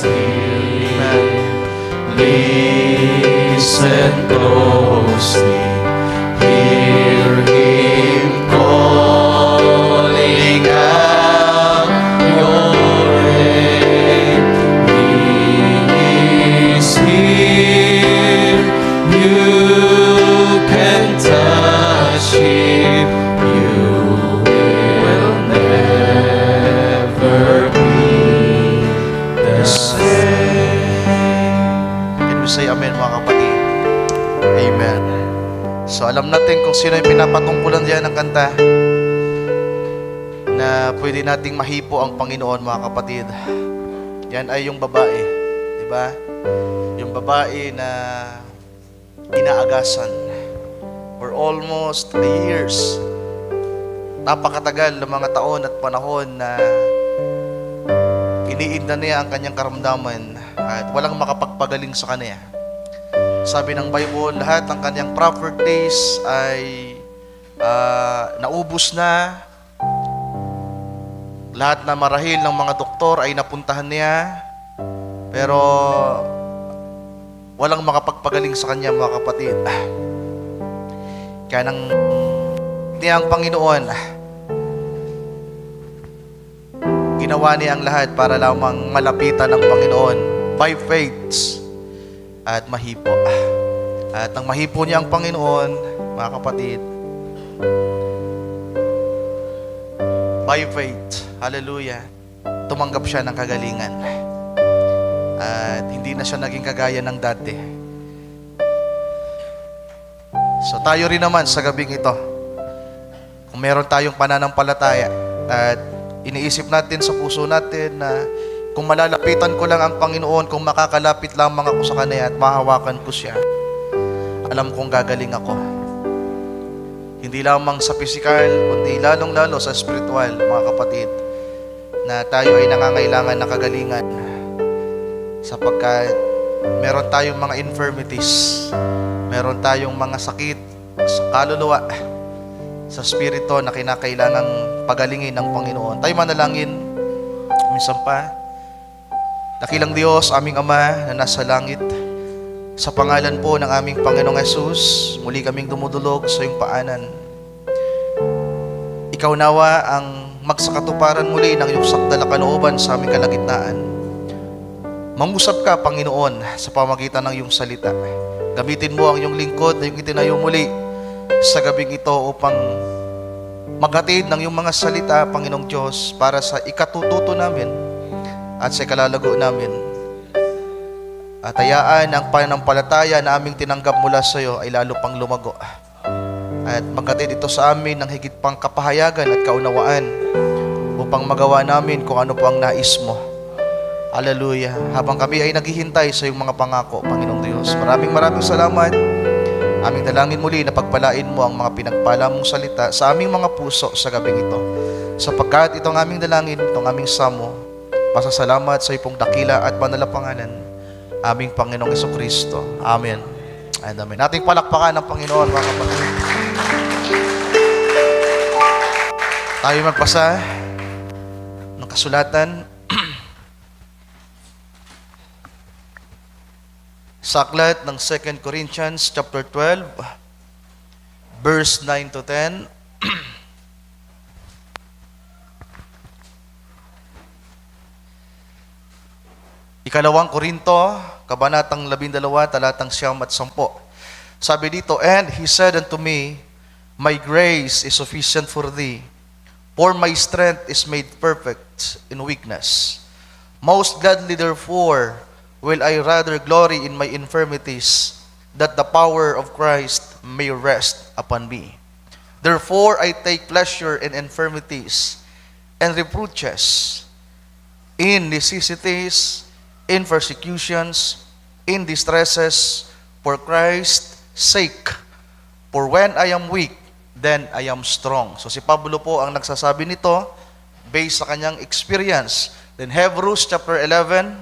Amen. Listen closely, hear Him calling out your name. He is here, you can touch Him, you will never be the same. Can we say amen, mga kapatid? Amen. So alam natin kung sino yung pinapatungkulan diyan ng kanta na pwede nating mahipo ang Panginoon, mga kapatid. Yan ay yung babae, di ba? Yung babae na inaagasan for almost 3 years. Napakatagal ng mga taon at panahon na iniinda niya ang kanyang karamdaman at walang makapagpagaling sa kanya. Sabi ng Bible, lahat ng kanyang properties ay naubos na. Lahat na marahil ng mga doktor ay napuntahan niya. Pero walang makapagpagaling sa kanya, mga kapatid. Kaya nang niya ang Panginoon, ginawa niya ang lahat para lamang malapitan ng Panginoon by faith at mahipo. At nang mahipo niya ang Panginoon, mga kapatid, by faith, hallelujah, tumanggap siya ng kagalingan. At hindi na siya naging kagaya ng dati. So tayo rin naman sa gabing ito, kung meron tayong pananampalataya at iniisip natin sa puso natin na kung malalapitan ko lang ang Panginoon, kung makakalapit lamang ako sa Kanya at mahawakan ko siya, alam kong gagaling ako. Hindi lamang sa physical, kundi lalong-lalo sa spiritual, mga kapatid, na tayo ay nangangailangan ng kagalingan sapagkat meron tayong mga infirmities, meron tayong mga sakit sa kaluluwa, sa spirito na kinakailangang pagalingin ng Panginoon. Tayo manalangin, minsan pa. Dakilang Diyos, aming Ama na nasa langit, sa pangalan po ng aming Panginoong Hesus, muli kaming dumudulog sa iyong paanan. Ikaw nawa ang magsakatuparan muli ng iyong sakdal na kalooban sa aming kalagitnaan. Mangusap ka, Panginoon, sa pamagitan ng iyong salita. Gamitin mo ang iyong lingkod na iyong itinayo muli sa gabing ito upang maghatid ng iyong mga salita, Panginoong Diyos, para sa ikatututo namin at sa ikalalago namin. At hayaan ang pananampalataya na aming tinanggap mula sa iyo ay lalo pang lumago. At maghatid ito sa amin ng higit pang kapahayagan at kaunawaan upang magawa namin kung ano po ang nais mo. Hallelujah. Habang kami ay naghihintay sa iyong mga pangako, Panginoong Diyos. Maraming salamat. Aming dalangin muli na pagpalain mo ang mga pinagpala mong salita sa aming mga puso sa gabing ito. Sapagkat itong aming dalangin, itong aming samo, pasasalamat sa iyong dakila at banal na pangalan, aming Panginoong Jesucristo. Amen. And amen. Ating palakpakan ng Panginoon, mga kapatid. Tayo magbasa ng kasulatan sa aklat ng 2 Corinthians chapter 12, verse 9 to 10. Ikalawang Korinto, kabanatang 12, talatang 9 at 10. Sabi dito, "And he said unto me, My grace is sufficient for thee, for my strength is made perfect in weakness. Most gladly therefore will I rather glory in my infirmities, that the power of Christ may rest upon me. Therefore I take pleasure in infirmities and reproaches, in necessities, in persecutions, in distresses, for Christ's sake. For when I am weak, then I am strong." So si Pablo po ang nagsasabi nito based sa kanyang experience. Then Hebrews chapter 11,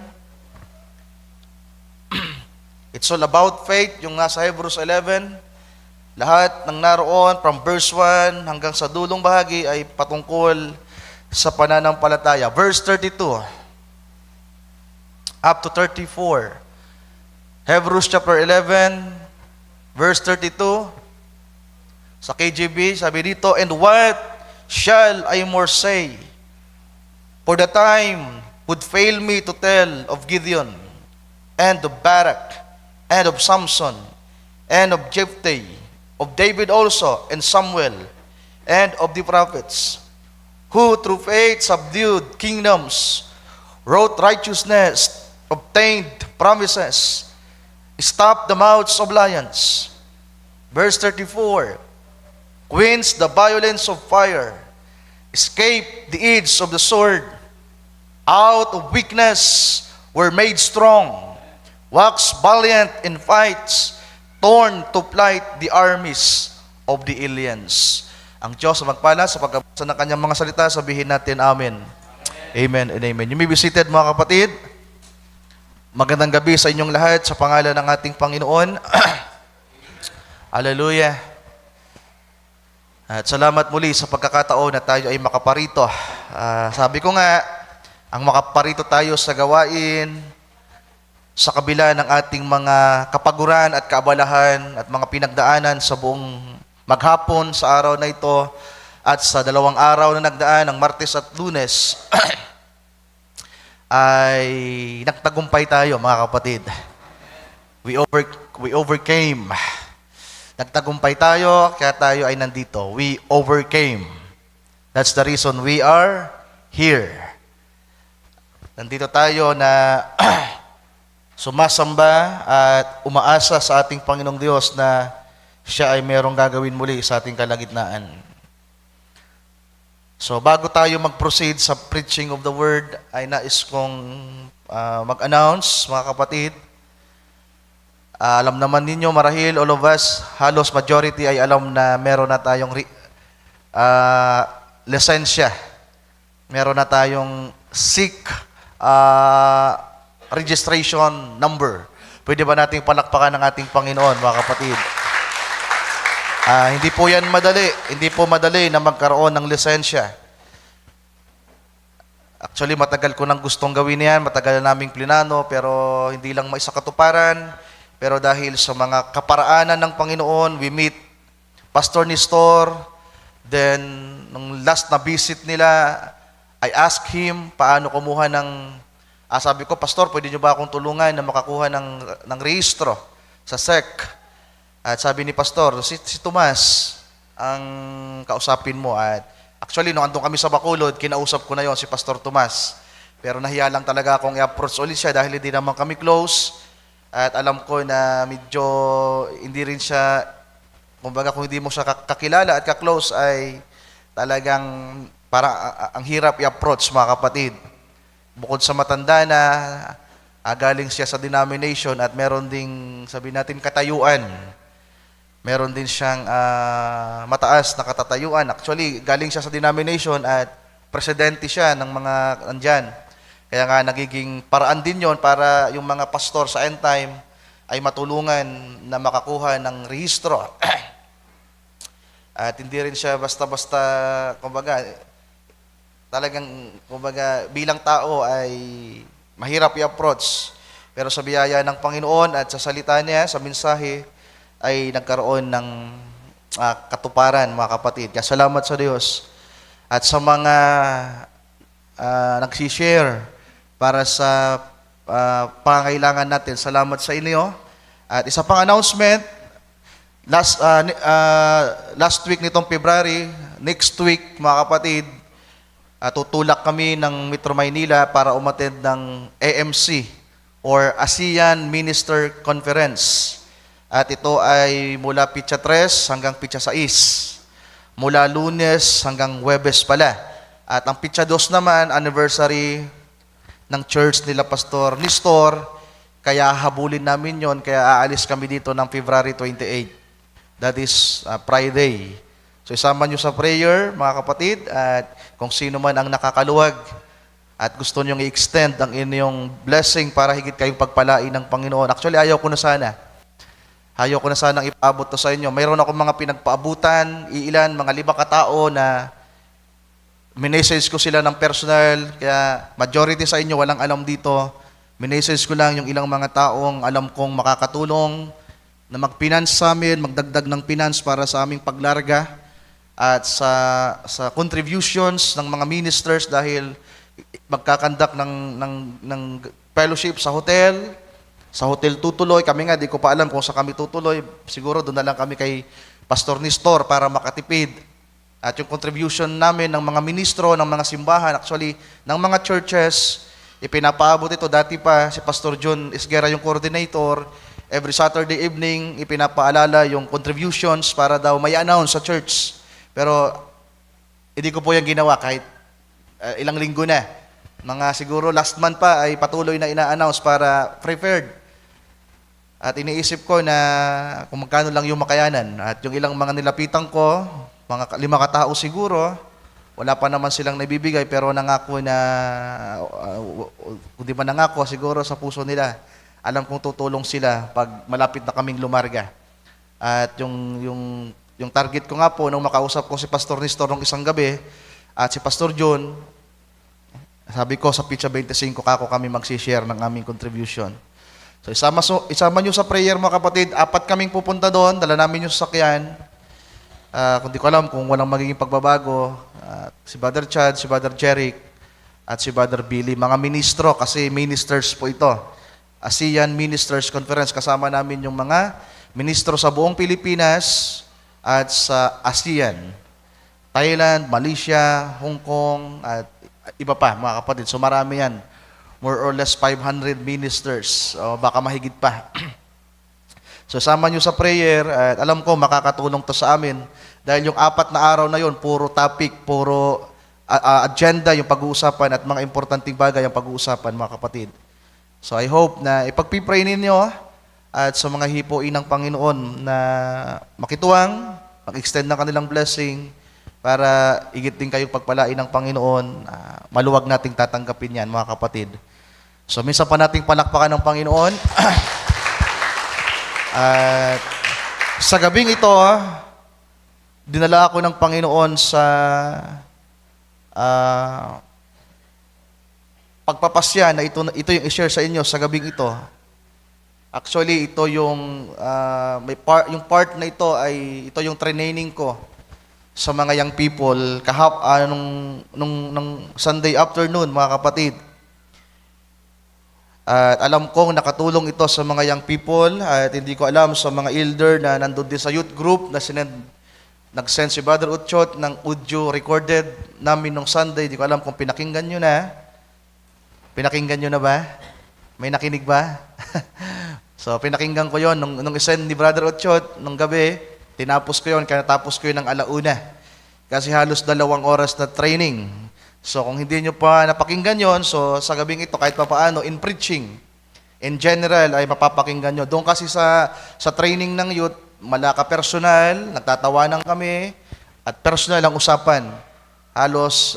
it's all about faith, yung nasa Hebrews 11. Lahat ng naroon from verse 1 hanggang sa dulong bahagi ay patungkol sa pananampalataya. Verse 32. up to 34. Hebrews chapter 11, verse 32. Sa KJV, sabi dito, "And what shall I more say? For the time would fail me to tell of Gideon, and of Barak, and of Samson, and of Jephthah, of David also, and Samuel, and of the prophets, who through faith subdued kingdoms, wrought righteousness, obtained promises, stopped the mouths of lions." Verse 34, "Quenched the violence of fire, escaped the edge of the sword, out of weakness were made strong, waxed valiant in fights, torn to flight the armies of the aliens." Ang Diyos magpala sa pagkabasa ng kanyang mga salita, sabihin natin amen. Amen and amen. You may be seated, mga kapatid. Magandang gabi sa inyong lahat sa pangalan ng ating Panginoon. Hallelujah. At salamat muli sa pagkakataon na tayo ay makaparito. Sabi ko nga, ang makaparito tayo sa gawain, sa kabila ng ating mga kapaguran at kaabalahan at mga pinagdaanan sa buong maghapon sa araw na ito at sa 2 araw na nagdaan, ng Martes at Lunes, ay nagtagumpay tayo, mga kapatid. We overcame. Nagtagumpay tayo, kaya tayo ay nandito. We overcame. That's the reason we are here. Nandito tayo na sumasamba at umaasa sa ating Panginoong Diyos na Siya ay merong gagawin muli sa ating kalagitnaan. So bago tayo mag-proceed sa preaching of the word, ay nais kong mag-announce, mga kapatid. Alam naman ninyo, marahil all of us, halos majority ay alam na meron na tayong lisensya. Meron na tayong SIC registration number. Pwede ba nating palakpakan ng ating Panginoon, mga kapatid? Hindi po yan madali. Hindi po madali na magkaroon ng lisensya. Actually, matagal ko nang gustong gawin yan. Matagal na naming plinano, pero hindi lang maisakatuparan. Pero dahil sa mga kaparaanan ng Panginoon, we meet Pastor Nestor. Then, nung last na visit nila, I asked him paano kumuha ng... sabi ko, "Pastor, pwede nyo ba akong tulungan na makakuha ng rehistro sa SEC?" At sabi ni Pastor, si Tomas ang kausapin mo. At actually, nung andun kami sa Bacolod, kinausap ko na yon si Pastor Tomas. Pero nahiya lang talaga akong i-approach ulit siya dahil hindi naman kami close. At alam ko na medyo hindi rin siya, kumbaga kung hindi mo siya kakilala at ka-close ay talagang para ang hirap i-approach, mga kapatid. Bukod sa matanda na, galing siya sa denomination at meron ding, sabi natin, katayuan. Meron din siyang mataas na katatayuan. Actually, galing siya sa denomination at presidente siya ng mga nandyan. Kaya nga nagiging paraan din yon para yung mga pastor sa end time ay matulungan na makakuha ng rehistro. At hindi rin siya basta-basta, kumbaga, talagang, kumbaga, bilang tao ay mahirap i-approach. Pero sa biyaya ng Panginoon at sa salita niya, sa mensahe, ay nagkaroon ng katuparan, mga kapatid. Kaya salamat sa Diyos. At sa mga nagsishare para sa pangangailangan natin, salamat sa inyo. At isa pang announcement, last week nitong February, next week, mga kapatid, tutulak kami ng Metro Maynila para umattend ng AMC or ASEAN Minister Conference. At ito ay mula Pitsa 3 hanggang Pitsa 6. Mula Lunes hanggang Huwebes pala. At ang Pitsa 2 naman, anniversary ng church nila Pastor Nestor. Kaya habulin namin yon, kaya aalis kami dito ng February 28. That is Friday. So isama nyo sa prayer, mga kapatid, at kung sino man ang nakakaluwag at gusto nyong i-extend ang inyong blessing para higit kayong pagpalain ng Panginoon. Actually, ayaw ko na sanang ipaabot to sa inyo. Mayroon ako mga pinagpaabutan, iilan, mga 5 katao na minessage ko sila ng personal, kaya majority sa inyo walang alam dito. minessage ko lang yung ilang mga taong alam kong makakatulong na mag-finance sa amin, magdagdag ng finance para sa aming paglarga at sa contributions ng mga ministers dahil magkakandak ng fellowship sa hotel tutuloy. Kami nga, di ko pa alam kung sa kami tutuloy. Siguro doon na lang kami kay Pastor Nestor para makatipid. At yung contribution namin ng mga ministro, ng mga simbahan, actually, ng mga churches, ipinapaabot ito. Dati pa, si Pastor John Isguera yung coordinator. Every Saturday evening, ipinapaalala yung contributions para daw may announce sa church. Pero, hindi ko po yan ginawa kahit ilang linggo na. Mga siguro last month pa ay patuloy na ina-announce para prepared. At iniisip ko na kung magkano lang yung makayanan. At yung ilang mga nilapitan ko, mga 5 katao siguro, wala pa naman silang naibibigay pero nangako na, kung di ba nangako, siguro sa puso nila, alam kong tutulong sila pag malapit na kaming lumarga. At yung target ko nga po, nung makausap ko si Pastor Nestor nung isang gabi, at si Pastor John, sabi ko sa Pitsa 25, kako kami magsishare ng aming contribution. So isama nyo sa prayer mga kapatid, 4 kaming pupunta doon, dala namin yung sasakyan. Kung di ko alam kung walang magiging pagbabago, si Brother Chad, si Brother Jeric, at si Brother Billy, mga ministro, kasi ministers po ito. ASEAN Ministers Conference, kasama namin yung mga ministro sa buong Pilipinas at sa ASEAN. Thailand, Malaysia, Hong Kong, at iba pa, mga kapatid. So marami yan. More or less 500 ministers. O baka mahigit pa. So sama nyo sa prayer at alam ko makakatulong to sa amin dahil yung 4 na araw na yon puro topic, puro agenda yung pag-uusapan at mga importanteng bagay ang pag-uusapan mga kapatid. So I hope na ipagpipray ninyo at sa mga hipuin ng Panginoon na makituwang, mag-extend ng kanilang blessing para igit din kayong pagpalain ng Panginoon. Maluwag nating tatanggapin yan mga kapatid. So minsan pa nating palakpakan ng Panginoon. At sa gabing ito, dinala ako ng Panginoon sa pagpapasya na ito yung i-share sa inyo sa gabing ito. Actually, ito yung yung part na ito ay ito yung training ko sa mga young people nung Sunday afternoon, mga kapatid. At alam kong nakatulong ito sa mga young people at hindi ko alam sa mga elder na nandun din sa youth group na nag-send si Brother Utchot ng audio recorded namin nung Sunday. Hindi ko alam kung pinakinggan nyo na. Pinakinggan nyo na ba? May nakinig ba? So pinakinggan ko yon nung isend ni Brother Utchot nung gabi. Tinapos ko yon, kaya natapos ko yun ng 1:00. Kasi halos 2 oras na training. So kung hindi nyo pa napakinggan yon, so sa gabing ito kahit pa paano in preaching, in general ay mapapakinggan nyo. Doon kasi sa training ng youth, malaka personal, nagtatawanan kami, at personal ang usapan. Halos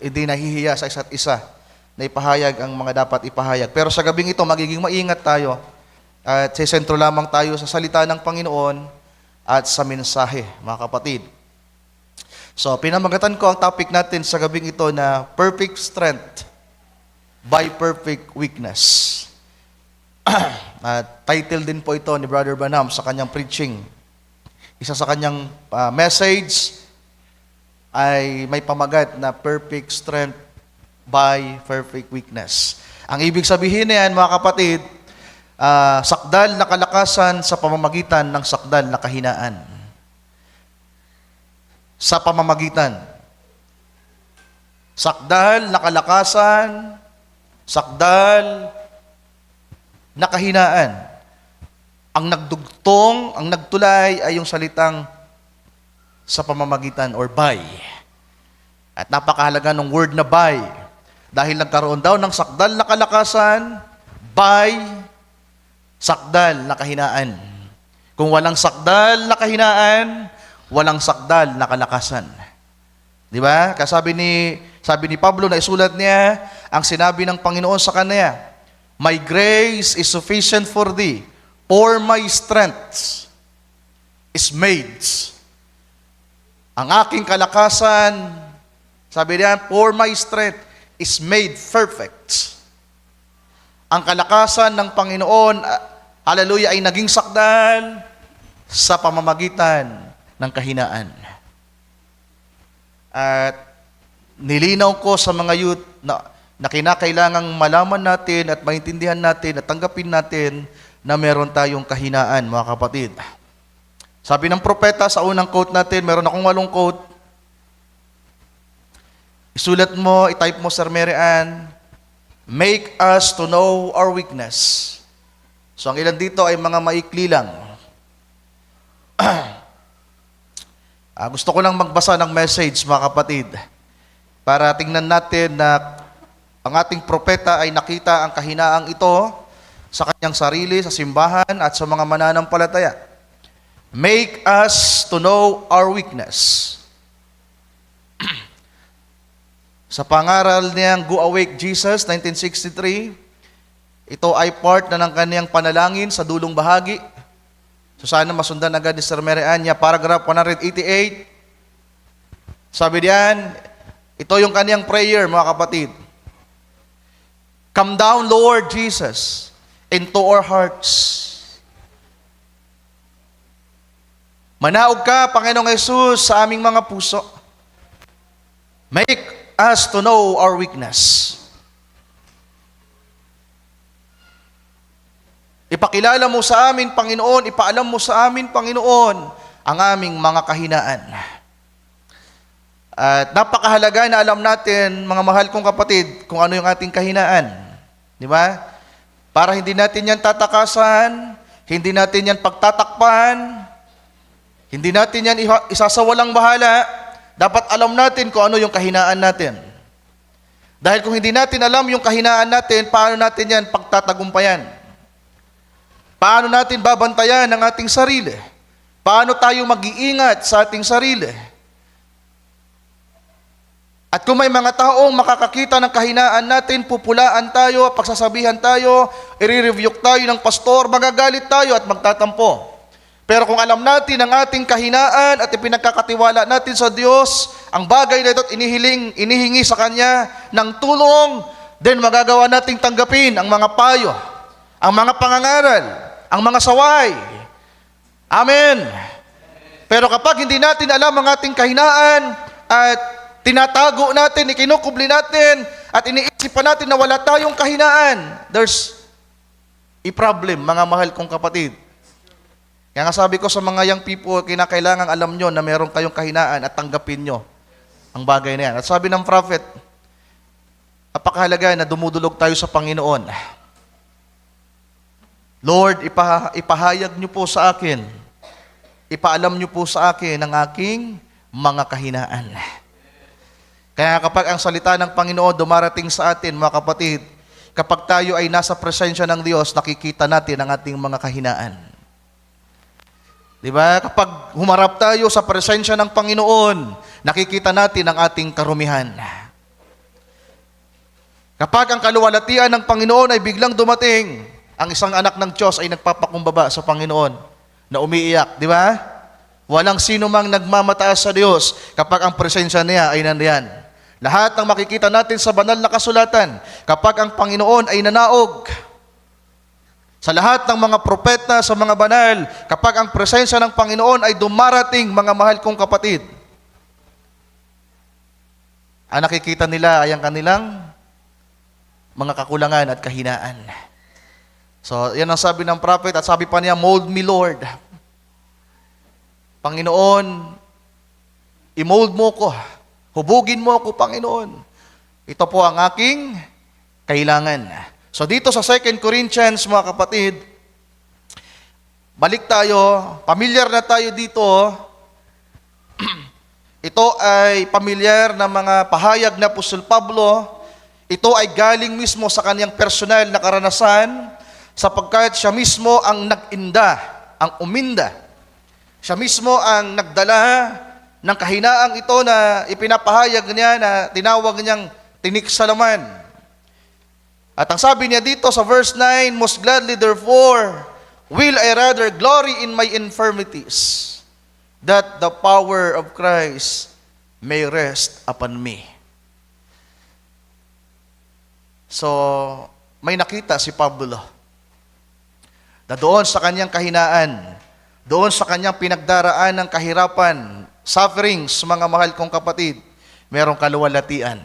hindi nahihiya sa isa't isa na ipahayag ang mga dapat ipahayag. Pero sa gabing ito, magiging maingat tayo at sisentro lamang tayo sa salita ng Panginoon at sa mensahe, mga kapatid. So, pinamagatan ko ang topic natin sa gabing ito na perfect strength by perfect weakness. Title din po ito ni Brother Branham sa kanyang preaching. Isa sa kanyang message ay may pamagat na perfect strength by perfect weakness. Ang ibig sabihin niyan, mga kapatid, sakdal na kalakasan sa pamamagitan ng sakdal na kahinaan. Sa pamamagitan. Sakdal na kalakasan, sakdal na kahinaan. Ang nagdugtong, ang nagtulay ay yung salitang sa pamamagitan or by. At napakahalaga ng word na by. Dahil nagkaroon daw ng sakdal na kalakasan, by sakdal na kahinaan. Kung walang sakdal na kahinaan, walang sakdal na kalakasan. Di ba? Sabi ni Pablo na isulat niya, ang sinabi ng Panginoon sa kanya, my grace is sufficient for thee, for my strength is made. Ang aking kalakasan, sabi niya, for my strength is made perfect. ang kalakasan ng Panginoon, hallelujah, ay naging sakdal sa pamamagitan ng kahinaan. At nilinaw ko sa mga youth na kinakailangang malaman natin at maintindihan natin at tanggapin natin na meron tayong kahinaan, mga kapatid. Sabi ng propeta sa unang quote natin, meron akong 8 quote. Isulat mo, itype mo, Sir Mary Ann, make us to know our weakness. So ang ilan dito ay mga maikli lang. Gusto ko lang magbasa ng message, mga kapatid, para tingnan natin na ang ating propeta ay nakita ang kahinaang ito sa kanyang sarili, sa simbahan, at sa mga mananampalataya. Make us to know our weakness. Sa pangaral niyang Go Awake Jesus, 1963, ito ay part na ng kanyang panalangin sa dulong bahagi. So sana masundan agad ni Sir Mary Ann niya, paragraph 188. Sabi diyan, ito yung kanyang prayer, mga kapatid. Come down, Lord Jesus, into our hearts. Manaog ka, Panginoong Yesus, sa aming mga puso. Make us to know our weakness. Ipakilala mo sa amin, Panginoon, ipaalam mo sa amin, Panginoon, ang aming mga kahinaan. At napakahalaga na alam natin, mga mahal kong kapatid, kung ano yung ating kahinaan. Di ba? Para hindi natin yan tatakasan, hindi natin yan pagtatakpan, hindi natin yan isasawalang bahala. Dapat alam natin kung ano yung kahinaan natin. Dahil kung hindi natin alam yung kahinaan natin, paano natin yan pagtatagumpayan? Paano natin babantayan ang ating sarili? Paano tayo mag-iingat sa ating sarili? At kung may mga taong makakakita ng kahinaan natin, pupulaan tayo, pagsasabihan tayo, i-review tayo ng pastor, magagalit tayo at magtatampo. Pero kung alam natin ang ating kahinaan at ipinagkakatiwala natin sa Diyos, ang bagay na ito at inihingi sa Kanya ng tulong, then magagawa nating tanggapin ang mga payo, ang mga pangangaral, ang mga saway. Amen. Pero kapag hindi natin alam ang ating kahinaan at tinatago natin, ikinukubli natin, at iniisip pa natin na wala tayong kahinaan, there's a problem, mga mahal kong kapatid. Kaya nga sabi ko sa mga young people, kinakailangan alam nyo na meron kayong kahinaan at tanggapin nyo ang bagay na yan. At sabi ng prophet, napakahalaga na dumudulog tayo sa Panginoon. Lord, ipahayag nyo po sa akin, ipaalam nyo po sa akin ang aking mga kahinaan. Kaya kapag ang salita ng Panginoon dumarating sa atin, mga kapatid, kapag tayo ay nasa presensya ng Diyos, nakikita natin ang ating mga kahinaan. Diba? Kapag humarap tayo sa presensya ng Panginoon, nakikita natin ang ating karumihan. Kapag ang kaluwalhatian ng Panginoon ay biglang dumating, ang isang anak ng Diyos ay nagpapakumbaba sa Panginoon na umiiyak. Di ba? Walang sino mang nagmamataas sa Diyos kapag ang presensya niya ay nandiyan. Lahat ng makikita natin sa banal na kasulatan, kapag ang Panginoon ay nanaog, sa lahat ng mga propeta, sa mga banal, kapag ang presensya ng Panginoon ay dumarating, mga mahal kong kapatid, ang nakikita nila ay ang kanilang mga kakulangan at kahinaan. So, yan ang sabi ng prophet, at sabi pa niya, mold me, Lord. Panginoon, i-mold mo ko. Hubugin mo ako, Panginoon. Ito po ang aking kailangan. So dito sa 2 Corinthians, mga kapatid, balik tayo, familiar na tayo dito. Ito ay familiar na mga pahayag na Apostol Pablo. Ito ay galing mismo sa kanyang personal na karanasan, sapagkat siya mismo ang nag-inda, ang uminda. Siya mismo ang nagdala ng kahinaang ito na ipinapahayag niya, na tinawag niyang tinik sa laman. At ang sabi niya dito sa verse 9, most gladly therefore will I rather glory in my infirmities, that the power of Christ may rest upon me. So, may nakita si Pablo na doon sa kanyang kahinaan, doon sa kanyang pinagdaraan ng kahirapan, sufferings, mga mahal kong kapatid, merong kaluwalhatian.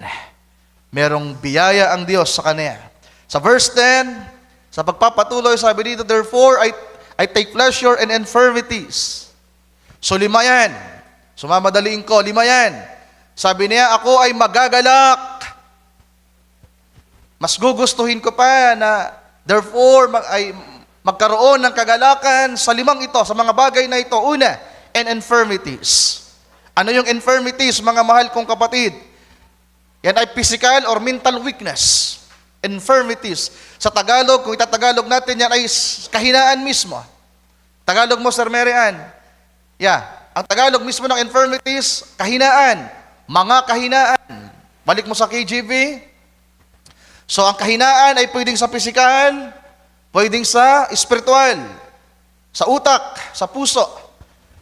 Merong biyaya ang Diyos sa kanya. Sa verse 10, sa pagpapatuloy, sabi dito, therefore, I take pleasure in infirmities. So 5 yan. Sumamadaliin ko, 5 yan. Sabi niya, ako ay magagalak. Mas gugustuhin ko pa na, therefore, ay magkaroon ng kagalakan sa 5 ito, sa mga bagay na ito. Una, and infirmities. Ano yung infirmities, mga mahal kong kapatid? Yan ay physical or mental weakness. Infirmities. Sa Tagalog, kung itatagalog natin, yan ay kahinaan mismo. Tagalog mo, Sir Mary Ann. Yeah. Ang Tagalog mismo ng infirmities, kahinaan. Mga kahinaan. Balik mo sa KJV. So, ang kahinaan ay pwedeng sa physical, pwedeng sa spiritual, sa utak, sa puso.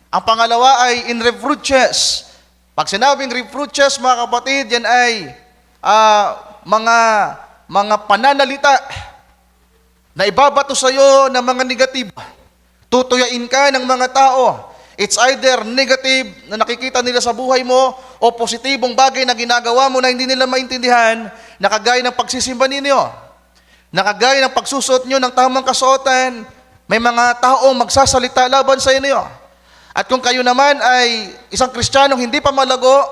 Ang pangalawa ay in reproaches. Pag sinabing reproaches, mga kapatid, yan ay mga pananalita na ibabato sa iyo ng mga negatibo. Tutuyain ka ng mga tao. It's either negative na nakikita nila sa buhay mo o positibong bagay na ginagawa mo na hindi nila maintindihan, na kagaya ng pagsisimba ninyo, na kagaya ng pagsusuot nyo ng tamang kasuotan, may mga taong magsasalita laban sa inyo. At kung kayo naman ay isang Kristiyanong hindi pa malago,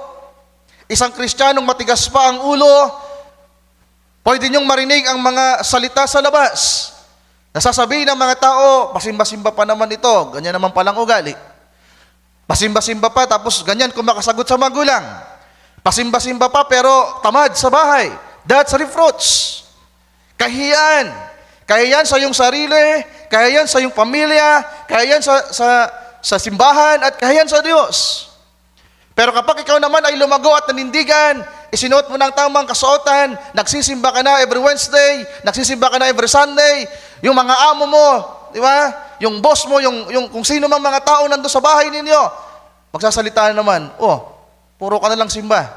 isang Kristiyanong matigas pa ang ulo, pwede nyong marinig ang mga salita sa labas. Nasasabihin ng mga tao, pasimba-simba pa naman ito, ganyan naman palang ugali. Pasimba-simba pa, tapos ganyan kung makasagot sa magulang. Pasimba-simba pa, pero tamad sa bahay. That's reproach. Kahiyan. Kahiyan sa iyong sarili, kahiyan sa iyong pamilya, kahiyan sa simbahan, at kahiyan sa Diyos. Pero kapag ikaw naman ay lumago at nanindigan, isinuot mo ng tamang kasuotan, nagsisimba ka na every Wednesday, nagsisimba ka na every Sunday, yung mga amo mo, di ba? Yung boss mo, yung kung sino mang mga tao nando sa bahay ninyo, magsasalita naman, puro ka na lang simba.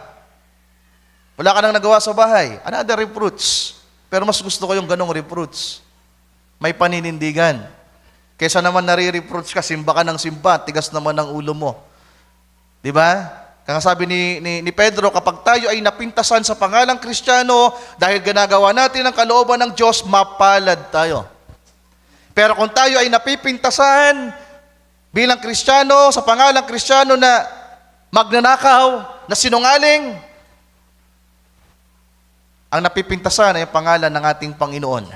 Wala ka nang nagawa sa bahay. Another reproach. Pero mas gusto ko yung ganong reproach. May paninindigan. Kesa naman nare-reproach ka, simba ka ng simba, tigas naman ang ulo mo. Di ba? Kaya sabi ni Pedro, kapag tayo ay napintasan sa pangalang Kristiyano, dahil ginagawa natin ang kalooban ng Diyos, mapalad tayo. Pero kung tayo ay napipintasan bilang Kristiyano, sa pangalang Kristiyano na magnanakaw, na sinungaling, ang napipintasan ay ang pangalan ng ating Panginoon.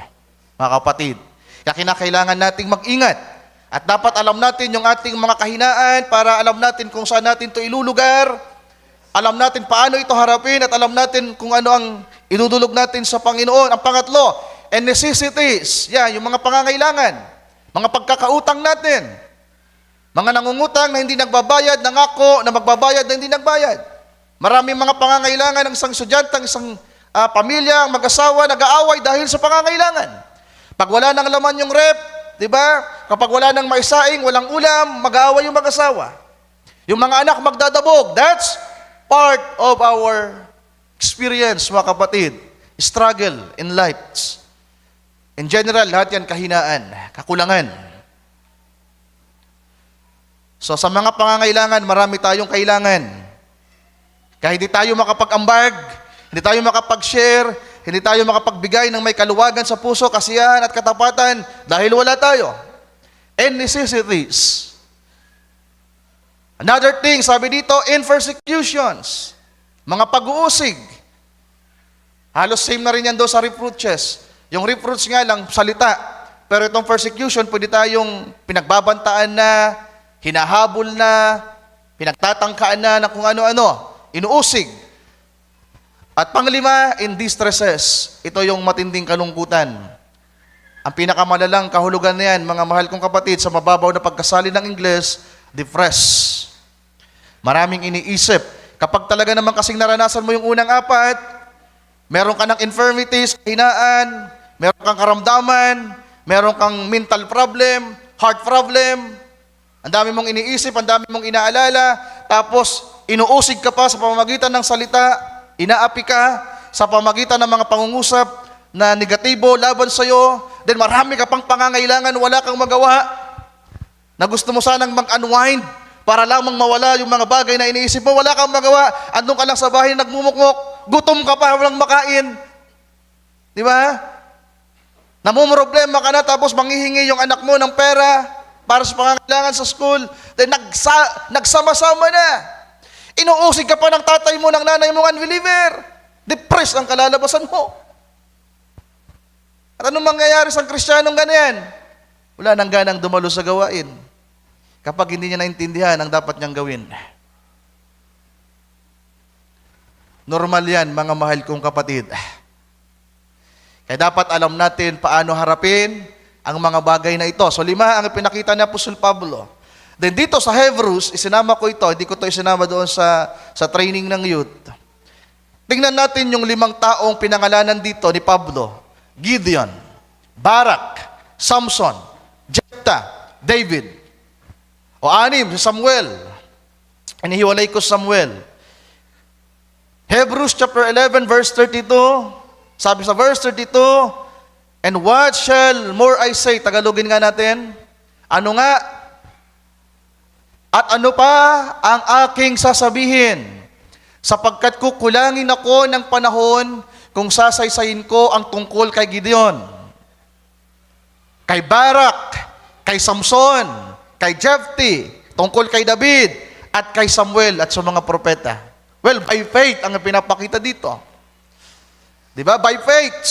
Mga kapatid, kaya kinakailangan nating mag-ingat. At dapat alam natin yung ating mga kahinaan para alam natin kung saan natin ito ilulugar, alam natin paano ito harapin, at alam natin kung ano ang idudulog natin sa Panginoon. Ang pangatlo, and necessities. Yan, yung mga pangangailangan, mga pagkakautang natin. Mga nangungutang na hindi nagbabayad, nangako na magbabayad na hindi nagbayad. Maraming mga pangangailangan ng isang estudyante, ng isang pamilya, ang mag-asawa, nag-aaway dahil sa pangangailangan. Pag wala nang laman yung rep, di ba? Kapag wala nang maisaing, walang ulam, mag-aaway yung mag-asawa. Yung mga anak magdadabog. That's part of our experience, mga kapatid. Struggle in life. In general, lahat yan kahinaan, kakulangan. So sa mga pangangailangan, marami tayong kailangan. Kahit hindi tayo makapag-ambag, hindi tayo makapag-share, hindi tayo makapagbigay ng may kaluwagan sa puso, kasiyahan at katapatan dahil wala tayo. And necessities. Another thing, sabi dito, in persecutions. Mga pag-uusig. Halos same na rin yan doon sa reproaches. Yung reproach nga lang, salita. Pero itong persecution, pwede tayong pinagbabantaan na, hinahabol na, pinagtatangkaan na kung ano-ano, inuusig. At panglima, in distresses. Ito yung matinding kalungkutan. Ang pinakamalalang kahulugan na yan, mga mahal kong kapatid, sa mababaw na pagkasali ng Ingles, depressed. Maraming iniisip. Kapag talaga naman kasing naranasan mo yung unang 4, meron ka ng infirmities, kahinaan, meron kang karamdaman, meron kang mental problem, heart problem, ang dami mong iniisip, ang dami mong inaalala, tapos inuusig ka pa sa pamamagitan ng salita, inaapi ka sa pamamagitan ng mga pangungusap, na negatibo laban sa'yo, then marami ka pang pangangailangan, wala kang magawa, na gusto mo sanang mag-unwind para lamang mawala yung mga bagay na iniisip mo, wala kang magawa, andun ka lang sa bahay nagmumukmok, gutom ka pa, walang makain. Di ba? Namumroblema ka na, tapos manghihingi yung anak mo ng pera para sa pangangailangan sa school, then nagsama-sama na. Inuusig ka pa ng tatay mo, ng nanay mo, unbeliever. Depressed ang kalalabasan mo. At anong mangyayari sa Kristiyanong ganyan? Wala nang ganang dumalo sa gawain kapag hindi niya naintindihan ang dapat niyang gawin. Normal yan, mga mahal kong kapatid. Kaya dapat alam natin paano harapin ang mga bagay na ito. So 5 ang pinakita ni Apostol Pablo. Then dito sa Hebrews, isinama ko ito, hindi ko ito isinama doon sa training ng youth. Tingnan natin yung 5 taong pinangalanan dito ni Pablo. Gideon, Barak, Samson, Jephthah, David. O 6, si Samuel. Inihiwalay ko Samuel. Hebrews chapter 11 verse 32, sabi sa verse 32, and what shall more I say? Tagalogin nga natin. Ano nga? At ano pa ang aking sasabihin? Sapagkat kukulangin ako ng panahon kung sasaysayin ko ang tungkol kay Gideon, kay Barak, kay Samson, kay Jephthah, tungkol kay David, at kay Samuel at sa mga propeta. Well, by faith ang pinapakita dito. Di ba? By faith.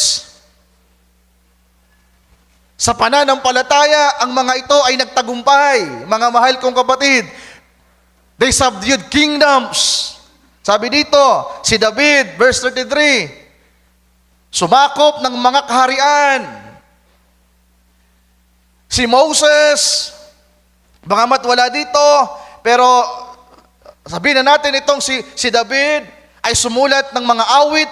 Sa pananampalataya, ang mga ito ay nagtagumpay. Mga mahal kong kapatid, they subdued kingdoms. Sabi dito, si David, verse 33, sumakop ng mga kaharian. Si Moses, bagamat wala dito, pero sabihin na natin itong si David ay sumulat ng mga awit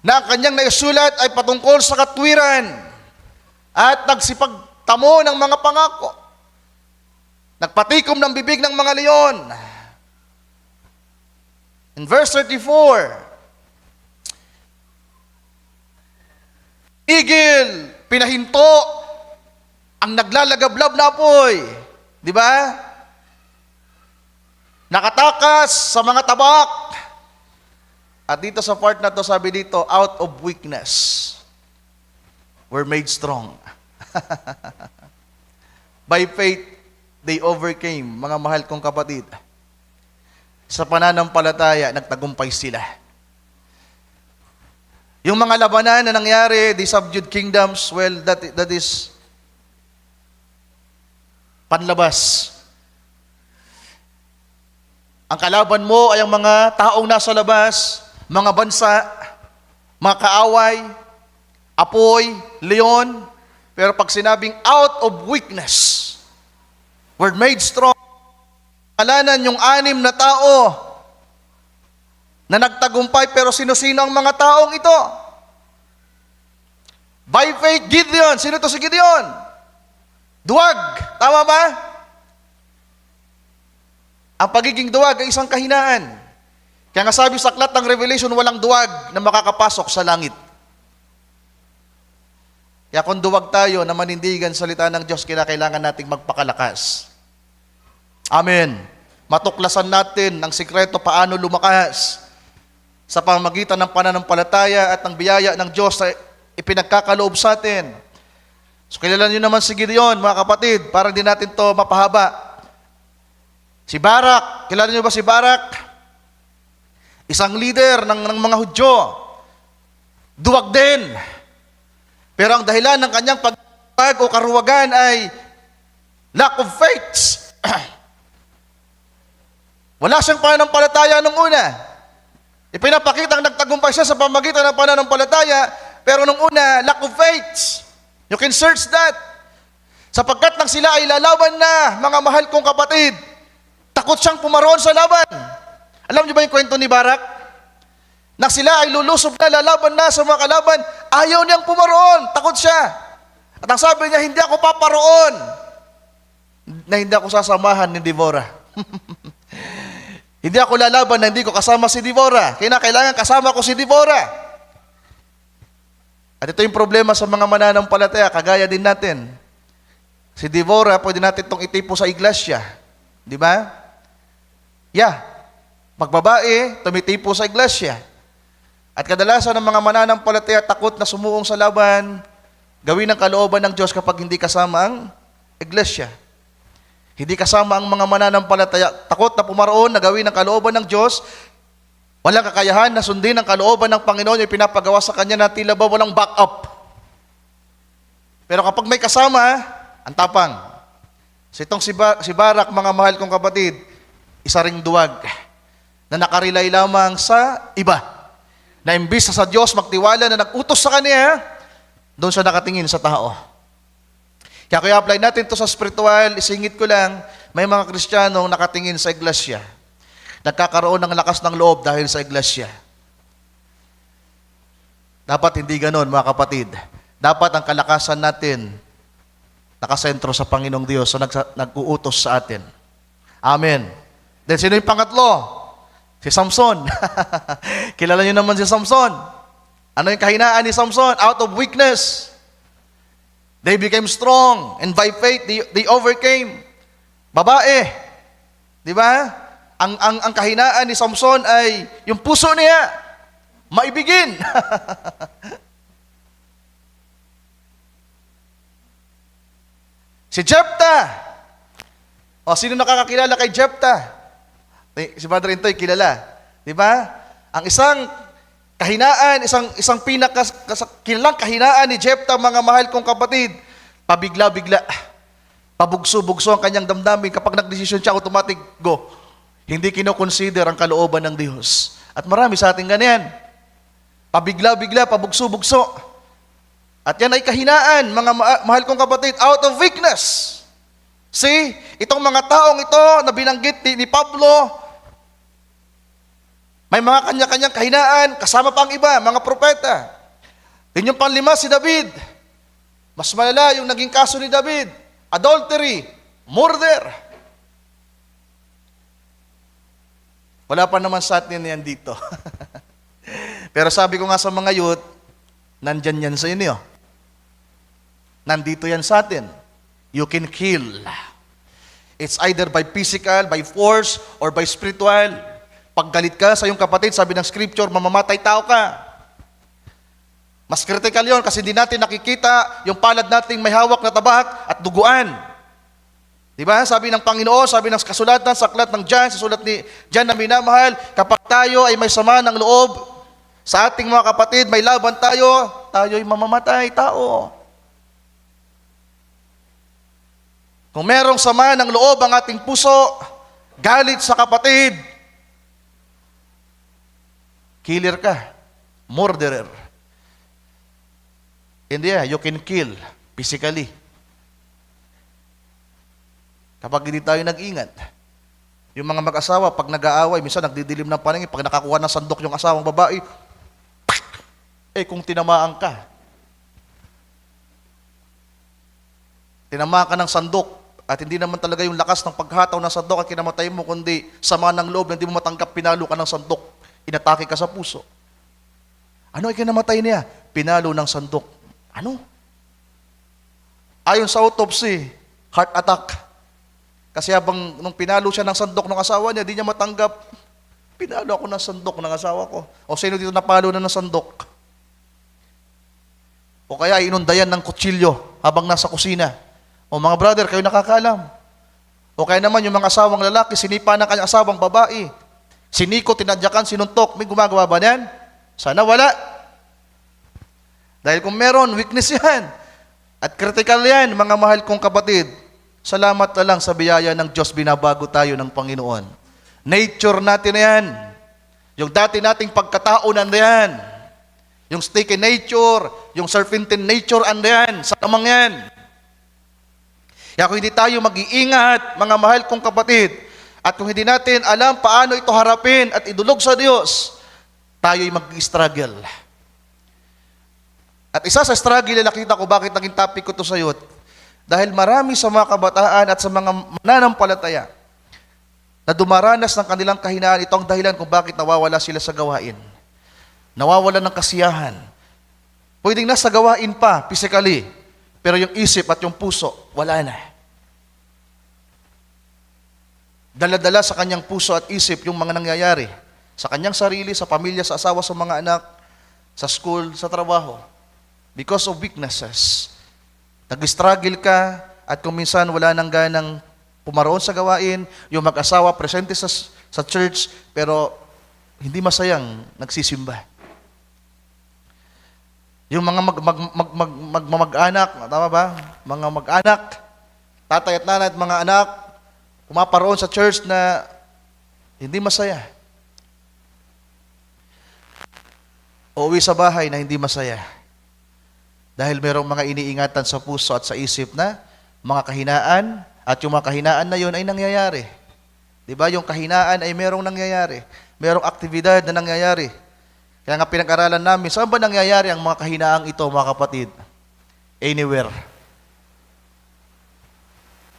na ang kanyang naisulat ay patungkol sa katwiran at nagsipagtamo ng mga pangako. Nagpatikom ng bibig ng mga leon. In verse 34, igil, pinahinto ang naglalagablab na apoy. Di ba? Nakatakas sa mga tabak. At dito sa part na to, sabi dito, out of weakness, were made strong. By faith, they overcame, mga mahal kong kapatid. Sa pananampalataya, nagtagumpay sila. Yung mga labanan na nangyari, they subdued kingdoms, well, that is panlabas. Ang kalaban mo ay ang mga taong nasa labas, mga bansa, mga kaaway, apoy, leon. Pero pag sinabing out of weakness, were made strong. Kalanan yung 6 na tao na nagtagumpay, pero sino-sino ang mga taong ito? By faith, Gideon. Sino to si Gideon? Duwag. Tama ba? Ang pagiging duwag ay isang kahinaan. Kaya nga sabi sa aklat ng Revelation, walang duwag na makakapasok sa langit. Kaya kung duwag tayo na manindigan salita ng Diyos, kailangan nating magpakalakas. Amen. Matuklasan natin ang sikreto paano lumakas sa pamamagitan ng pananampalataya at ng biyaya ng Diyos na ipinagkakaloob sa atin. So kilala niyo naman si Gideon, mga kapatid, para din natin to mapahaba. Si Barak, kilala niyo ba si Barak? Isang leader ng mga Hudyo. Duwag din. Pero ang dahilan ng kanyang pagpag o karuwagan ay lack of faith. Wala siyang pananampalataya nung una. Ipinapakita ang nagtagumpay siya sa pamamagitan ng pananampalataya, pero nung una, lack of faith. You can search that. Sapagkat nang sila ay lalaban na, mga mahal kong kapatid, takot siyang pumaroon sa laban. Alam niyo ba yung kwento ni Barak? Nang sila ay lulusob na, lalaban na sa mga kalaban, ayaw niyang pumaroon, takot siya. At ang sabi niya, hindi ako paparoon, na hindi ako sasamahan ni Deborah. Hindi ako lalaban na hindi ko kasama si Deborah. Kailangan kasama ko si Deborah. At ito yung problema sa mga mananampalataya, kagaya din natin. Si Deborah, pwede natin itong itipo sa iglesia. Di ba? Yeah. Pagbabae, tumitipo sa iglesia. At kadalasan ng mga mananampalataya takot na sumuong sa laban, gawin ang kalooban ng Diyos kapag hindi kasama ang iglesia. Hindi kasama ang mga mananampalataya, takot na pumaroon na gawin ang kalooban ng Diyos, walang kakayahan na sundin ang kalooban ng Panginoon yung pinapagawa sa kanya na tila ba walang backup. Pero kapag may kasama, ang tapang. So itong si Barak, mga mahal kong kapatid, isa ring duwag na nakarilay lamang sa iba. Na imbis na sa Diyos magtiwala na nag-utos sa kanya, doon siya nakatingin sa tao. Kaya kung i-apply natin ito sa spiritual, isingit ko lang, may mga Kristiyanong nakatingin sa iglesia. Nagkakaroon ng lakas ng loob dahil sa iglesia. Dapat hindi ganon, mga kapatid. Dapat ang kalakasan natin nakasentro sa Panginoong Diyos na nag-uutos sa atin. Amen. Then sino yung pangatlo? Si Samson. Kilala niyo naman si Samson. Ano yung kahinaan ni Samson? Out of weakness. They became strong, and by faith, they overcame. Babae. Di ba? Ang kahinaan ni Samson ay yung puso niya, maibigin. Si Jephthah. O, sino nakakakilala kay Jephthah? Si Brother Intoy, kilala. Di ba? Ang isang kahinaan, isang kilalang kahinaan ni Jephthah, mga mahal kong kapatid, pabigla-bigla, pabugso-bugso ang kanyang damdamin. Kapag nagdesisyon siya, automatic go. Hindi kinoconsider ang kalooban ng Diyos. At marami sa ating ganyan. Pabigla-bigla, pabugso-bugso. At yan ay kahinaan, mga mahal kong kapatid, out of weakness. See, itong mga taong ito na binanggit ni Pablo, may mga kanya-kanyang kahinaan, kasama pa ang iba, mga propeta. Din yung panlima, si David. Mas malala yung naging kaso ni David. Adultery, murder. Wala pa naman sa atin yan dito. Pero sabi ko nga sa mga youth, nandyan yan sa inyo. Nandito yan sa atin. You can kill. It's either by physical, by force, or by spiritual. Pag galit ka sa iyong kapatid, sabi ng scripture, mamamatay tao ka. Mas critical yon kasi hindi natin nakikita yung palad nating may hawak na tabak at duguan. Di ba? Sabi ng Panginoon, sabi ng kasulatan, sa aklat ng John, sa sulat ni John na minamahal, kapag tayo ay may sama ng loob sa ating mga kapatid, may laban tayo, tayo'y mamamatay tao. Kung merong sama ng loob ang ating puso, galit sa kapatid, killer ka, murderer. Hindi you can kill physically. Kapag hindi tayo nag-ingat. Yung mga mag-asawa, pag nag-aaway, minsan nagdidilim ng paningin, pag nakakuha ng sandok yung asawang babae, kung tinamaan ka, tinamaan ka ng sandok, at hindi naman talaga yung lakas ng paghataw ng sandok ang kinamatay mo, kundi sama ng loob na hindi mo matanggap, pinalo ka ng sandok, inatake ka sa puso. Ano ay kinamatay niya? Pinalo ng sandok. Ano? Ayon sa autopsy, heart attack. Kasi habang nung pinalo siya ng sandok ng asawa niya, di niya matanggap, pinalo ako ng sandok ng asawa ko. O sino dito napalo na ng sandok? O kaya inundayan ng kutsilyo habang nasa kusina. O mga brother, kayo nakakaalam. O kaya naman yung mga asawang lalaki, sinipa ng kanyang asawang babae. Siniko, tinadyakan, sinuntok. May gumagawa ba niyan? Sana wala. Dahil kung meron, weakness yan. At critical yan, mga mahal kong kapatid. Salamat na lang sa biyaya ng Diyos, binabago tayo ng Panginoon. Nature natin na yan. Yung dati nating pagkatao na yan. Yung sticky nature, yung serpentine nature, yan. Sa namang yan. Kaya kung hindi tayo mag-iingat, mga mahal kong kapatid, at kung hindi natin alam paano ito harapin at idulog sa Diyos, tayo'y mag-struggle. At isa sa struggle na nakita ko, bakit naging topic ko ito sa youth, dahil marami sa mga kabataan at sa mga mananampalataya, na dumaranas ng kanilang kahinaan, ito ang dahilan kung bakit nawawala sila sa gawain. Nawawala ng kasiyahan. Pwedeng nasa gawain pa, physically, pero yung isip at yung puso, wala na. Dala-dala sa kanyang puso at isip yung mga nangyayari sa kanyang sarili, sa pamilya, sa asawa, sa mga anak, sa school, sa trabaho. Because of weaknesses. Nag-struggle ka at kung minsan wala nang ganang pumaroon sa gawain, yung mag-asawa presente sa church pero hindi masayang nagsisimba. Yung mga mag-anak, tama ba? Mga mag-anak, tatay at nanay at mga anak, pumaparoon sa church na hindi masaya. Uuwi sa bahay na hindi masaya. Dahil merong mga iniingatan sa puso at sa isip na mga kahinaan, at yung mga kahinaan na yun ay nangyayari. Diba? Yung kahinaan ay merong nangyayari. Merong aktibidad na nangyayari. Kaya nga pinag-aralan namin, saan ba nangyayari ang mga kahinaang ito, mga kapatid? Anywhere.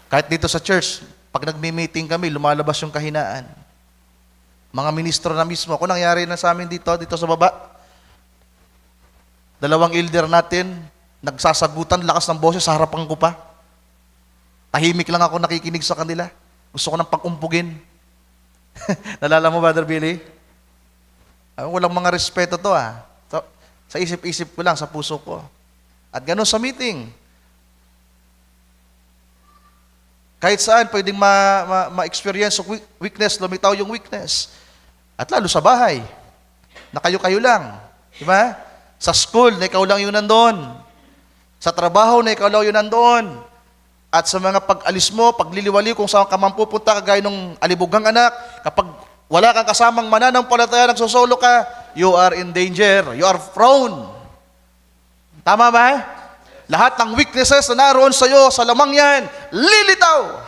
Kahit dito sa church, pag nagmi-meeting kami, lumalabas yung kahinaan. Mga ministro na mismo. Kung nangyari na sa amin dito sa baba, dalawang elder natin, nagsasagutan, lakas ng boses, sa harapan ko pa. Tahimik lang ako nakikinig sa kanila. Gusto ko nang pag-umpugin. Nalala mo, Brother Billy? Walang mga respeto to sa isip-isip ko lang, sa puso ko. At gano'n sa meeting. Kahit saan, pwedeng ma-experience yung weakness, lumitaw yung weakness. At lalo sa bahay, na kayo-kayo lang. Diba? Sa school, na ikaw lang yung nandoon. Sa trabaho, na ikaw lang yung nandoon. At sa mga pag-alis mo, pagliliwali, kung saan ka man pupunta, kagaya ng alibugang anak, kapag wala kang kasamang mananampalataya, nagsosolo ka, you are in danger. You are prone. Tama ba? Lahat ng weaknesses na naroon sa iyo, sa lamang yan, lilitaw.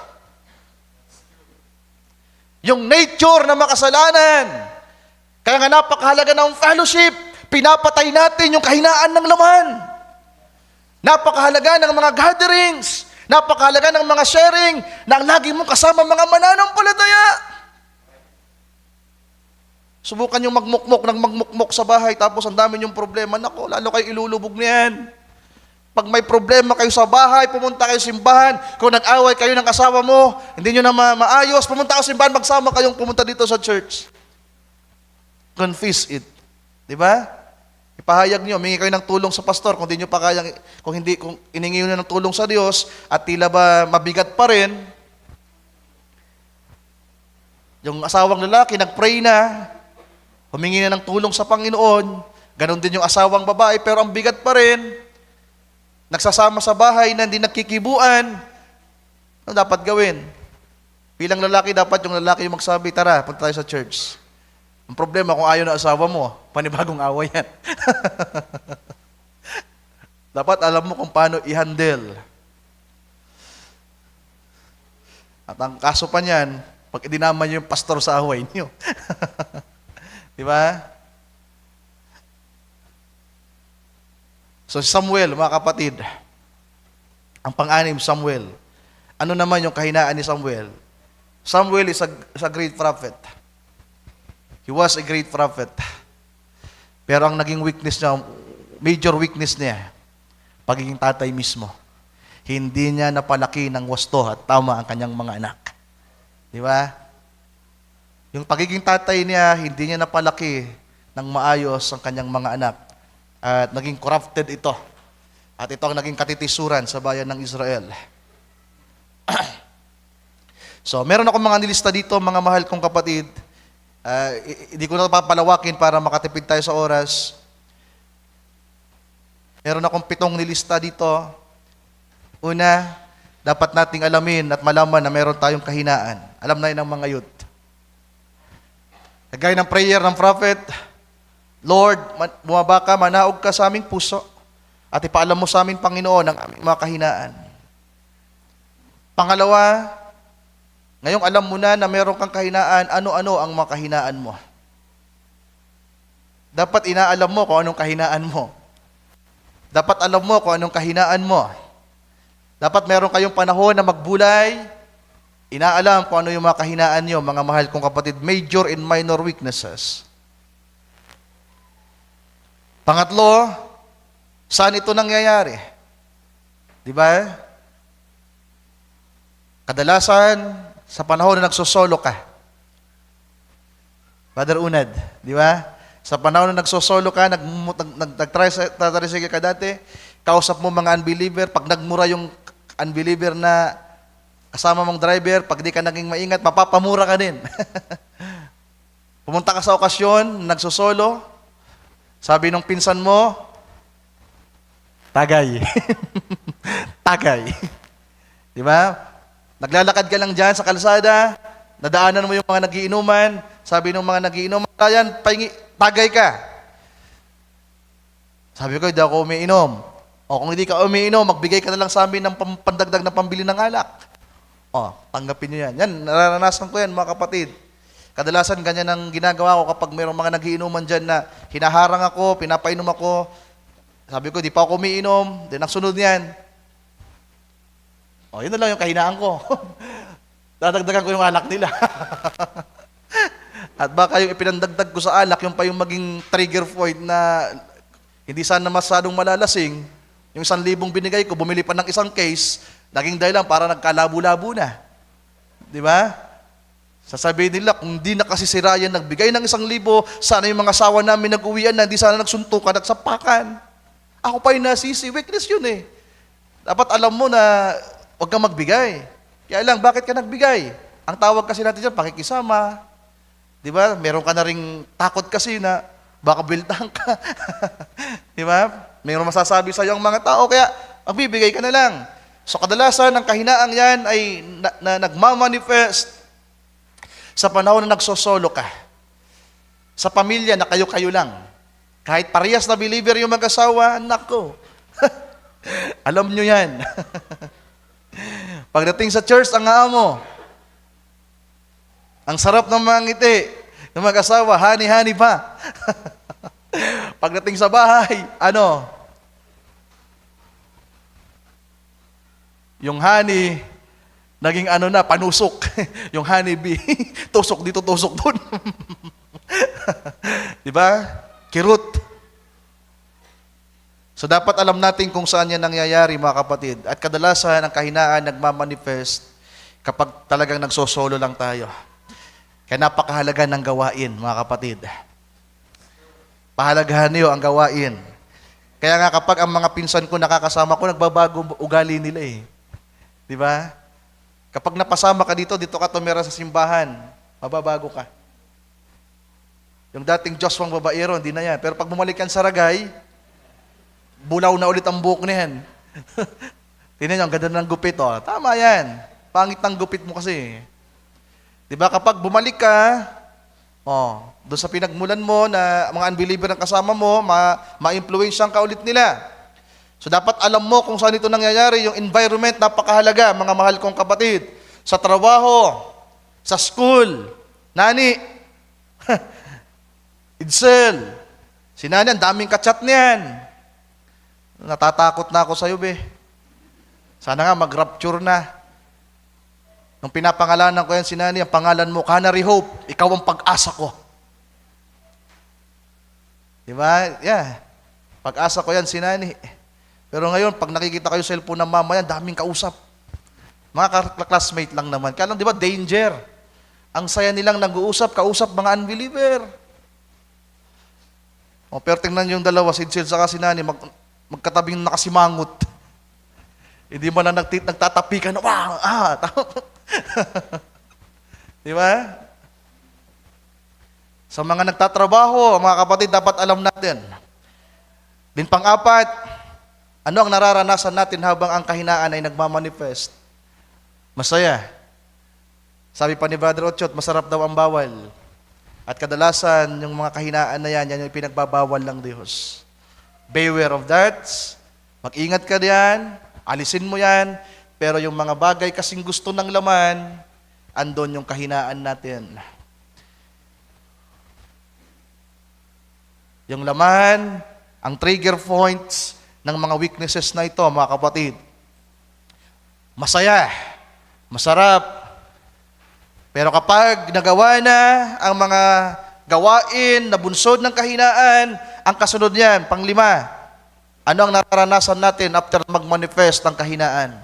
Yung nature na makasalanan. Kaya nga napakahalaga ng fellowship. Pinapatay natin yung kahinaan ng laman. Napakahalaga ng mga gatherings. Napakahalaga ng mga sharing na ang lagi mong kasama mga mananampalataya. Subukan yung magmukmok sa bahay tapos ang dami yung problema. Nako, lalo kayo ilulubog niyan. Pag may problema kayo sa bahay, pumunta kayo sa simbahan. Kung nag-away kayo ng asawa mo, hindi nyo na maayos, pumunta kayo sa simbahan, magsama kayong pumunta dito sa church. Confess it. Di ba? Ipahayag nyo, humingi kayo ng tulong sa pastor kung kung iningi nyo ng tulong sa Diyos at tila ba mabigat pa rin. Yung asawang lalaki, nag-pray na, humingi na ng tulong sa Panginoon, ganon din yung asawang babae, pero ang bigat pa rin, nagsasama sa bahay na hindi nagkikibuan, ano dapat gawin? Bilang lalaki, dapat yung lalaki yung magsabi, tara, punta tayo sa church. Ang problema, kung ayaw na asawa mo, panibagong away yan. Dapat alam mo kung paano i-handle. At ang kaso pa niyan, pag idinaman niyo yung pastor sa away niyo. Di ba? So Samuel, mga kapatid, ang pang-anim, Samuel. Ano naman yung kahinaan ni Samuel? Samuel is a great prophet. He was a great prophet. Pero ang naging weakness niya, major weakness niya, pagiging tatay mismo. Hindi niya napalaki ng wasto at tama ang kanyang mga anak. Di ba? Yung pagiging tatay niya, hindi niya napalaki ng maayos ang kanyang mga anak. At naging corrupted ito. At ito ang naging katitisuran sa bayan ng Israel. So, meron akong mga nilista dito, mga mahal kong kapatid. Hindi ko na papalawakin para makatipid tayo sa oras. Meron akong 7 nilista dito. Una, dapat nating alamin at malaman na meron tayong kahinaan. Alam na yun ng mga youth. Kagaya ng prayer ng prophet, Lord, bumaba ka, manaog ka sa aming puso at ipaalam mo sa amin, Panginoon, ang aming mga kahinaan. Pangalawa, ngayong alam mo na meron kang kahinaan, ano-ano ang mga kahinaan mo. Dapat inaalam mo kung anong kahinaan mo. Dapat alam mo kung anong kahinaan mo. Dapat meron kayong panahon na magbulay, Inaalam kung ano yung mga kahinaan nyo, mga mahal kong kapatid, major and minor weaknesses. Pangatlo, saan ito nangyayari? Di ba? Kadalasan, sa panahon na nagsosolo ka. Father Unad, di ba? Sa panahon na nagsosolo ka, nag-tricycle ka dati, kausap mo mga unbeliever, pag nagmura yung unbeliever na kasama mong driver, pag di ka naging maingat, mapapamura ka din. Pumunta ka sa okasyon, nagsosolo, sabi nung pinsan mo, tagay. Tagay. Di ba? Naglalakad ka lang dyan sa kalsada, nadaanan mo yung mga nagiinuman, sabi nung mga nagiinuman, ayan, tagay ka. Sabi ko, hindi ako umiinom. O kung hindi ka umiinom, magbigay ka na lang sa amin ng pandagdag na pambili ng alak. O, tanggapin nyo yan. Yan, nararanasan ko yan mga kapatid. Kadalasan ganyan ang ginagawa ko kapag mayroong mga nagiinuman dyan na hinaharang ako, pinapainom ako. Sabi ko, di pa ako umiinom. Then ang sunod yan. O, yun na lang yung kahinaan ko. Dadagdagan ko yung alak nila. At baka yung ipinandagdag ko sa alak, yung pa yung maging trigger point na hindi sana masyadong malalasing. Yung 1,000 binigay ko, bumili pa ng isang case, naging dahilan para nagkalabo-labo na. Di ba? Sasabihin nila, kung di na kasi si Ryan nagbigay ng 1,000, sana yung mga asawa namin nag-uwian na, hindi sana nagsuntukan at sapakan. Ako pa yung nasisi, weakness yun eh. Dapat alam mo na huwag kang magbigay. Kaya lang, bakit ka nagbigay? Ang tawag kasi natin dyan, pakikisama. Di ba? Meron ka na ring takot kasi na baka biltang ka. Di ba? Mayroong masasabi sa iyong mga tao, kaya magbibigay ka na lang. So kadalasan, ang kahinaang yan ay nagmamanifest sa panahon na nagsosolo ka. Sa pamilya na kayo-kayo lang. Kahit parehas na believer yung mag-asawa, nako. Alam nyo yan. Pagdating sa church, ang amo, ang sarap ng mga ngiti ng mag-asawa, hani-hani pa. Pagdating sa bahay, ano? Yung honey, naging ano na, panusok. Yung honey bee, tusok dito, tusok doon. Di ba? Kirot. So dapat alam natin kung saan yan nangyayari, mga kapatid. At kadalasan, ang kahinaan nagmamanifest kapag talagang nagsosolo lang tayo. Kaya napakahalaga ng gawain, mga kapatid. Pahalagahan niyo ang gawain. Kaya nga kapag ang mga pinsan ko nakakasama ko, nagbabago ugali nila eh. Di ba? Kapag napasama ka dito ka tumira sa simbahan, mababago ka. Yung dating Diyos mong babaero, hindi na yan. Pero pag bumalik yan sa Ragay, bulaw na ulit ang buhok na yan. Tingnan nyo, ang ganda ng gupit. Oh. Tama yan. Pangit ng gupit mo kasi. Di ba? Kapag bumalik ka, doon sa pinagmulan mo na mga unbeliever ang kasama mo, ma-influensyan ka ulit nila. So dapat alam mo kung saan ito nangyayari, yung environment, napakahalaga, mga mahal kong kapatid. Sa trabaho, sa school, nani, Idsel, si nani, ang daming kachat niyan. Natatakot na ako sa'yo, be. Sana nga mag-rapture na. Nung pinapangalanan ko yan si nani, ang pangalan mo, Canary Hope, ikaw ang pag-asa ko. Diba? Yeah. Pag-asa ko yan si nani. Pero ngayon, pag nakikita kayo sa cellphone ng mama yan, daming kausap. Mga classmate lang naman. Kaya lang, di ba, danger. Ang saya nilang nag-uusap, kausap mga unbeliever. Pero tingnan yung dalawa, si Sid saka si nani, magkatabing nakasimangot. Hindi mo na nagtatapikan, di ba? Sa mga nagtatrabaho, mga kapatid, dapat alam natin. Din pang-apat, ano ang nararanasan natin habang ang kahinaan ay nagmamanifest? Masaya. Sabi pa ni Brother Ochot, masarap daw ang bawal. At kadalasan, yung mga kahinaan na yan yung pinagbabawal ng Diyos. Beware of that. Mag-ingat ka diyan. Alisin mo yan. Pero yung mga bagay kasing gusto ng laman, andon yung kahinaan natin. Yung laman, ang trigger points ng mga weaknesses na ito, mga kapatid. Masaya, masarap, Pero kapag nagawa na ang mga gawain na bunsod ng kahinaan, ang kasunod niyan, panglima, ano ang nararanasan natin after mag-manifest ng kahinaan?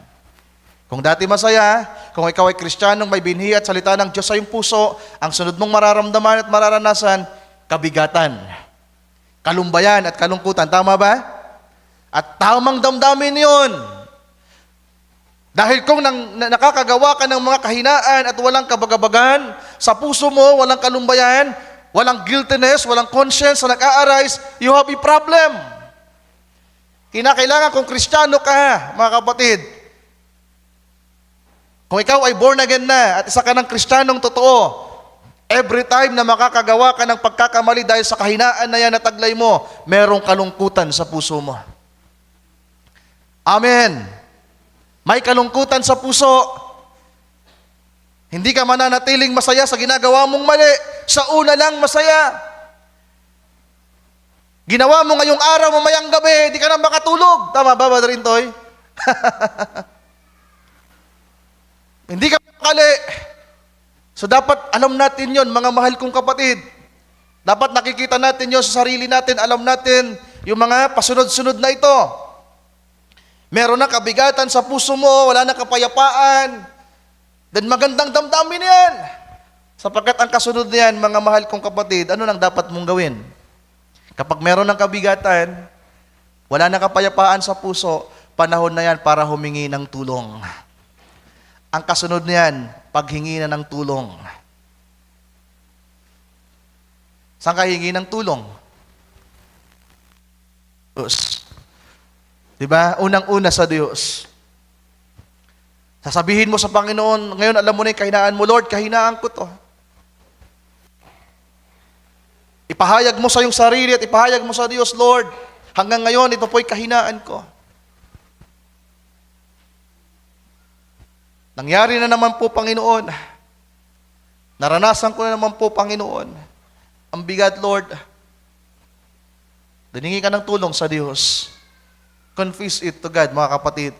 Kung dati masaya, kung ikaw ay Kristiyanong may binhi at salita ng Diyos sa iyong puso, ang sunod mong mararamdaman at mararanasan, kabigatan, kalumbayan at kalungkutan. Tama ba? At tamang damdamin yun. Dahil kung nakakagawa ka ng mga kahinaan at walang kabagabagan, sa puso mo, walang kalumbayan, walang guiltiness, walang conscience na nag-a-arise, you have a problem. Kinakailangan kung Kristiyano ka, mga kapatid, kung ikaw ay born again na at isa ka ng Kristiyanong totoo, every time na makakagawa ka ng pagkakamali dahil sa kahinaan na yan na taglay mo, merong kalungkutan sa puso mo. Amen. May kalungkutan sa puso. Hindi ka mananatiling masaya sa ginagawa mong mali. Sa una lang masaya. Ginawa mo ngayong araw, mamayang gabi, hindi ka na makatulog. Tama ba, Brother Intoy? Hindi ka makali. So dapat alam natin yon, mga mahal kong kapatid. Dapat nakikita natin yon sa sarili natin. Alam natin yung mga pasunod-sunod na ito. Meron na kabigatan sa puso mo, wala na kapayapaan. Then magandang damdamin yan. Sapagkat ang kasunod niyan, mga mahal kong kapatid, ano nang dapat mong gawin? Kapag meron ng kabigatan, wala na kapayapaan sa puso, panahon na yan para humingi ng tulong. Ang kasunod niyan, paghingi na ng tulong. Saan ka hingi ng tulong? Diyos. Diba? Unang-una sa Diyos. Sasabihin mo sa Panginoon, ngayon alam mo na yung kahinaan mo, Lord, kahinaan ko to. Ipahayag mo sa iyong sarili at ipahayag mo sa Diyos, Lord, hanggang ngayon, ito po'y kahinaan ko. Nangyari na naman po, Panginoon. Naranasan ko na naman po, Panginoon. Ang bigat, Lord. Diningi ka ng tulong sa Diyos. Confess it to God, mga kapatid.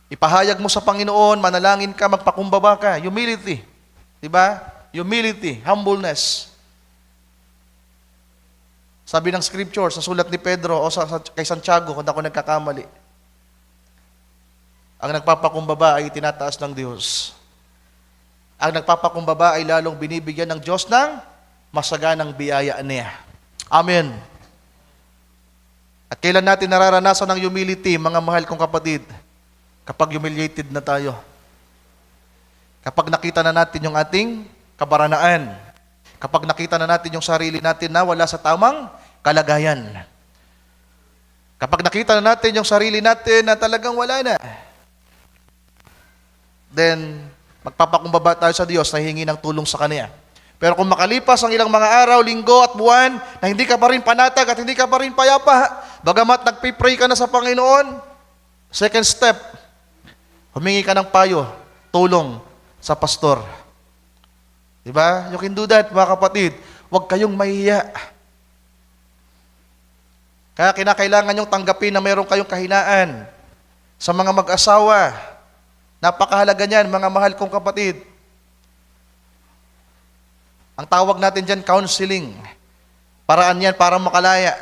Ipahayag mo sa Panginoon, manalangin ka, magpakumbaba ka. Humility. Diba? Humility, humbleness. Sabi ng scripture, sa sulat ni Pedro o kay Santiago, kung ako nagkakamali, ang nagpapakumbaba ay tinataas ng Diyos. Ang nagpapakumbaba ay lalong binibigyan ng Diyos ng masaganang biyaya niya. Amen. At kailan natin nararanasan ng humility, mga mahal kong kapatid? Kapag humiliated na tayo. Kapag nakita na natin yung ating kabaranaan. Kapag nakita na natin yung sarili natin na wala sa tamang kalagayan. Kapag nakita na natin yung sarili natin na talagang wala na, then magpapakumbaba tayo sa Diyos na hingi ng tulong sa Kanya. Pero kung makalipas ang ilang mga araw, linggo at buwan, na hindi ka pa rin panatag at hindi ka pa rin payapa, bagamat nagpipray ka na sa Panginoon, second step, humingi ka ng payo, tulong sa pastor. Diba? You can do that, mga kapatid. Huwag kayong mahiya. Kaya kinakailangan yung tanggapin na meron kayong kahinaan. Sa mga mag-asawa, napakahalaga niyan, mga mahal kong kapatid. Ang tawag natin dyan, counseling. Paraan yan para makalaya.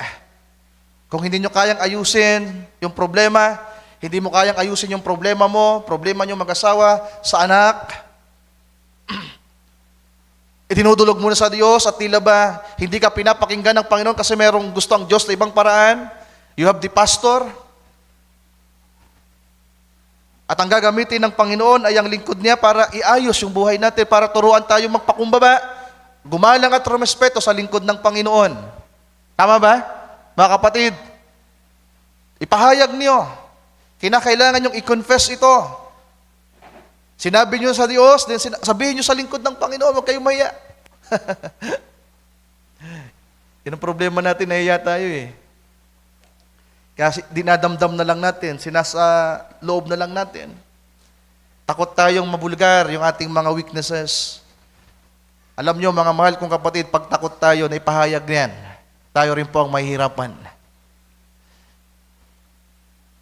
Kung hindi nyo kayang ayusin yung problema, hindi mo kayang ayusin yung problema mo, problema nyo mag-asawa, sa anak, itinudulog muna sa Diyos at tila ba hindi ka pinapakinggan ng Panginoon kasi merong gusto ang Diyos na ibang paraan. You have the pastor. At ang gagamitin ng Panginoon ay ang lingkod niya para iayos yung buhay natin, para turuan tayo magpakumbaba, gumalang at rumespeto sa lingkod ng Panginoon. Tama ba? Mga kapatid, ipahayag niyo. Kinakailangan niyong i-confess ito. Sinabi niyo sa Diyos, then sabihin niyo sa lingkod ng Panginoon, huwag kayong mahiya. Yan ang problema natin, nahiya tayo eh. Kaya dinadamdam na lang natin, sinasa loob na lang natin. Takot tayong mabulgar yung ating mga weaknesses. Alam nyo, mga mahal kong kapatid, pag takot tayo na ipahayag niyan, tayo rin po ang mahihirapan.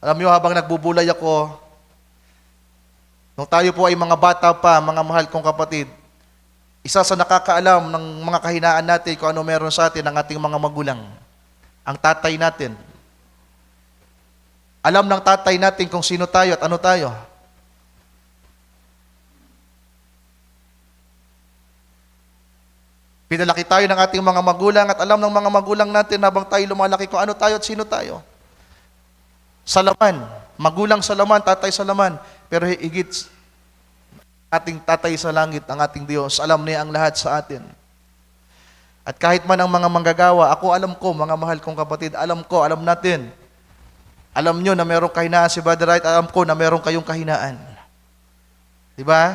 Alam nyo, habang nagbubulay ako, Nung tayo po ay mga bata pa, mga mahal kong kapatid, isa sa nakakaalam ng mga kahinaan natin kung ano meron sa atin ang ating mga magulang. Ang tatay natin. Alam ng tatay natin kung sino tayo at ano tayo. Pinalaki tayo ng ating mga magulang at alam ng mga magulang natin habang tayo lumalaki kung ano tayo at sino tayo. Sa laman, magulang sa laman, tatay sa laman, pero higit ating tatay sa langit, ang ating Diyos, alam niya ang lahat sa atin. At kahit man ang mga manggagawa, ako alam ko, mga mahal kong kapatid, alam natin. Alam nyo na merong kahinaan si Brother Wright, alam ko na merong kayong kahinaan. Diba?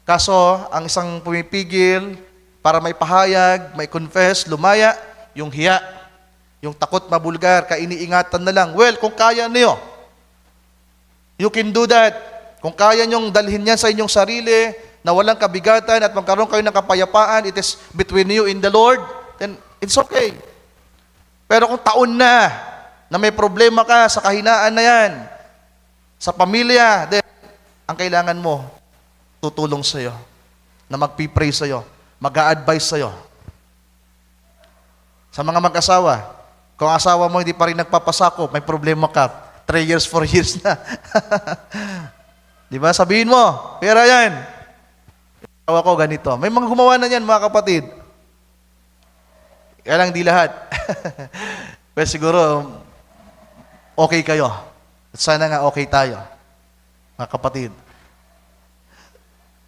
Kaso, ang isang pumipigil para may pahayag, may confess, lumaya, yung hiya, yung takot mabulgar, kainiingatan na lang. Well, kung kaya niyo, you can do that. Kung kaya niyong dalhin yan sa inyong sarili, na walang kabigatan at magkaroon kayo ng kapayapaan, it is between you and the Lord, then it's okay. Pero kung taon na may problema ka sa kahinaan na yan, sa pamilya, then ang kailangan mo, tutulong sa'yo, na magpipray sa'yo, mag-a-advise sa'yo. Sa mga mag-asawa, kung asawa mo hindi pa rin nagpapasakop, may problema ka, 3 years, 4 years na. Di ba? Sabihin mo, pera yan. Asawa ko ganito. May mga gumawa na yan, mga kapatid. Kaya lang di lahat. Pero siguro, okay kayo. At sana nga okay tayo, mga kapatid.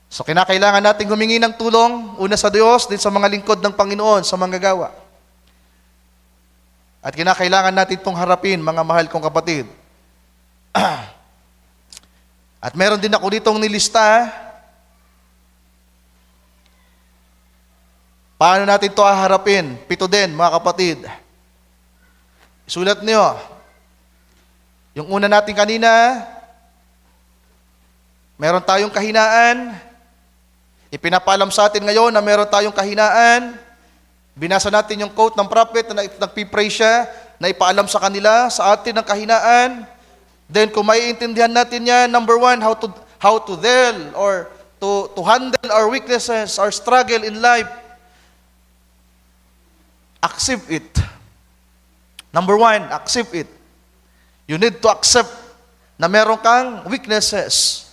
So, kinakailangan natin humingi ng tulong, una sa Diyos, din sa mga lingkod ng Panginoon, sa manggagawa. At kinakailangan natin itong harapin, mga mahal kong kapatid. At meron din ako ditong nilista. Paano natin ito haharapin? 7 din, mga kapatid. Isulat niyo. Yung una natin kanina, meron tayong kahinaan. Ipinapalam sa atin ngayon na meron tayong kahinaan. Binasa natin yung quote ng prophet na nagpipray siya, na ipaalam sa kanila, sa atin ang kahinaan. Then kung maiintindihan natin yan, number 1, how to deal or to handle our weaknesses, our struggle in life. Accept it. Number 1, accept it. You need to accept na meron kang weaknesses.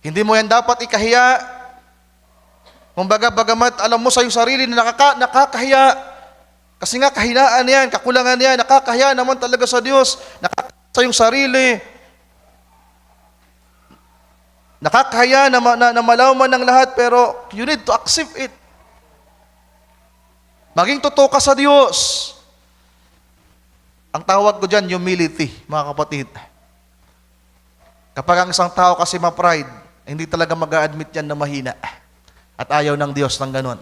Hindi mo yan dapat ikahiya. Kumbaga, bagamat alam mo sa iyong sarili na nakakahiya. Kasi nga kahinaan yan, kakulangan yan, nakakahiya naman talaga sa Diyos. Nakakahiya sa iyong sarili. Nakakahiya na malaman ng lahat, pero you need to accept it. Maging totoo ka sa Diyos. Ang tawag ko dyan, humility, mga kapatid. Kapag ang isang tao kasi ma-pride, hindi talaga mag-a-admit yan na mahina. At ayaw ng Diyos ng ganun.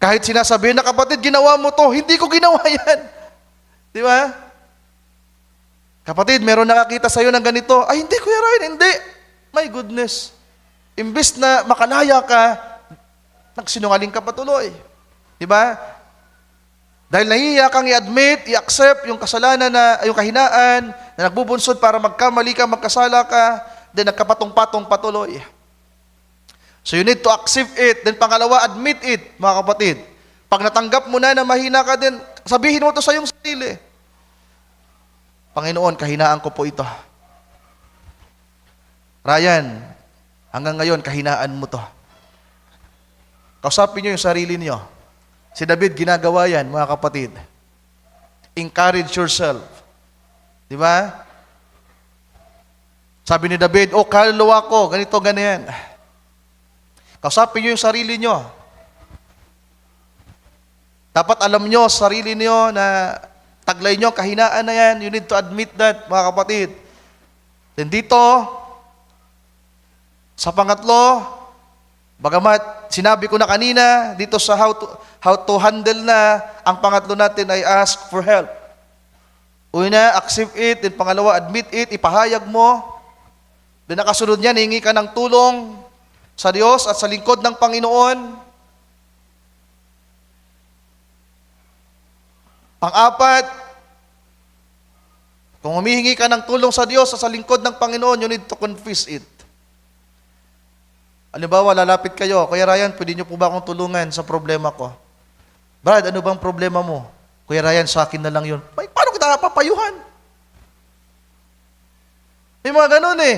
Kahit sinasabihin na, kapatid, ginawa mo to, hindi ko ginawa yan. Di ba? Kapatid, meron nakakita sa'yo ng ganito, ay hindi Kuya Ryan, hindi. My goodness. Imbis na makalaya ka, nagsinungaling ka patuloy. Di ba? Dahil nahihiya kang i-admit, i-accept yung kasalanan yung kahinaan na nagbubunsod para magkamali ka, magkasala ka, then nagkapatong-patong patuloy. So you need to accept it. Then pangalawa, admit it, mga kapatid. Pag natanggap mo na mahina ka din, sabihin mo to sa iyong sarili. Panginoon, kahinaan ko po ito. Ryan, hanggang ngayon, kahinaan mo to. Kausapin niyo yung sarili niyo. Si David, ginagawa yan, mga kapatid. Encourage yourself. Di ba? Sabi ni David, kaluluwa ko, ganito, ganyan. Kausapin niyo yung sarili niyo. Dapat alam niyo sa sarili niyo na taglay niyo, kahinaan na yan. You need to admit that, mga kapatid. Then dito, sa pangatlo, bagamat sinabi ko na kanina, dito sa how to handle na, ang pangatlo natin ay ask for help. Una, accept it. Then pangalawa, admit it. Ipahayag mo. Then nakasunod niyan, hingi ka ng tulong sa Diyos at sa lingkod ng Panginoon. Pang-apat, Kung humihingi ka ng tulong sa Diyos sa lingkod ng Panginoon, you need to confess it. Halimbawa, lalapit kayo, Kuya Ryan, pwede niyo po ba akong tulungan sa problema ko? Brad, ano bang problema mo? Kuya Ryan, sa akin na lang yun. Paano kita papayuhan? May mga ganun eh.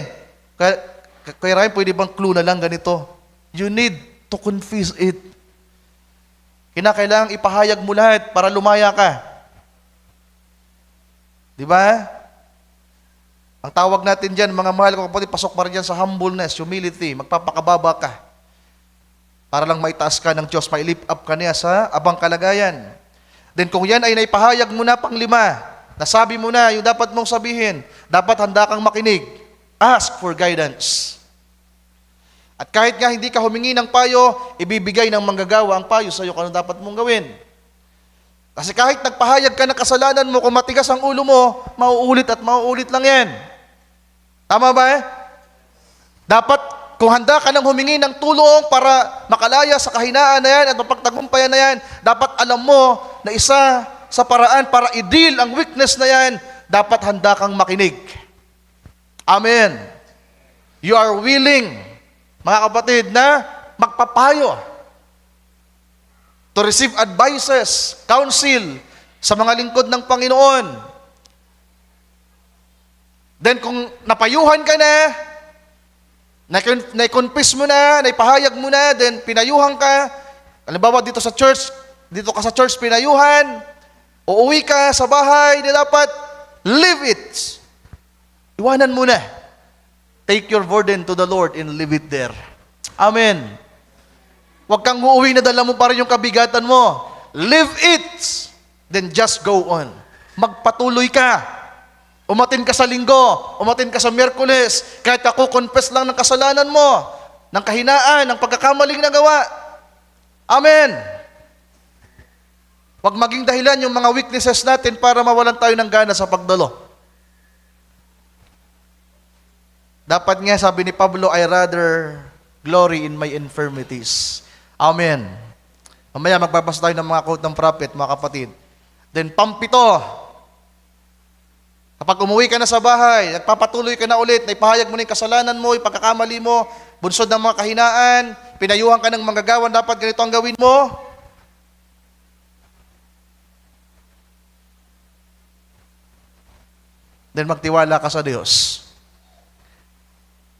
Kuya Ryan, pwede bang clue na lang ganito? You need to confess it. Kinakailangang ipahayag mo lahat para lumaya ka. Di ba? Ang tawag natin dyan, mga mahal ko kapatid, pasok pa rin dyan sa humbleness, humility, magpapakababa ka. Para lang maitaas ka ng Diyos, mailift up ka niya sa abang kalagayan. Then kung yan ay naipahayag mo na pang-5, nasabi mo na yung dapat mong sabihin, dapat handa kang makinig. Ask for guidance. At kahit nga hindi ka humingi ng payo, ibibigay ng manggagawa ang payo sa iyo kung ano dapat mong gawin. Kasi kahit nagpahayag ka ng kasalanan mo, kung matigas ang ulo mo, mauulit at mauulit lang yan. Tama ba eh? Dapat, kung handa ka nang humingi ng tulong para makalaya sa kahinaan na yan at mapagtagumpayan na yan, dapat alam mo na isa sa paraan para i-deal ang weakness na yan, dapat handa kang makinig. Amen. You are willing, mga kapatid, na magpapayo, to receive advices, counsel, sa mga lingkod ng Panginoon. Then kung napayuhan ka na, na-confess mo na, naipahayag mo na, then pinayuhan ka, halimbawa dito sa church, pinayuhan, uuwi ka sa bahay, di dapat, leave it. Iwanan mo na. Take your burden to the Lord and leave it there. Amen. Huwag kang uuwi na dala mo pa rin yung kabigatan mo. Leave it. Then just go on. Magpatuloy ka. Umatin ka sa Linggo, umatin ka sa Miyerkules, kahit ako confess lang ng kasalanan mo, ng kahinaan, ng pagkakamaling nagawa. Amen. Huwag maging dahilan yung mga weaknesses natin para mawalan tayo ng gana sa pagdalo. Dapat nga, sabi ni Pablo, I rather glory in my infirmities. Amen. Mamaya magbabasa tayo ng mga quote ng prophet, mga kapatid. Then, pampito, kapag umuwi ka na sa bahay, nagpapatuloy ka na ulit, naipahayag mo na yung kasalanan mo, yung pagkakamali mo, bunsod ng mga kahinaan, pinayuhan ka ng manggagawan, dapat ganito ang gawin mo. Then magtiwala ka sa Diyos.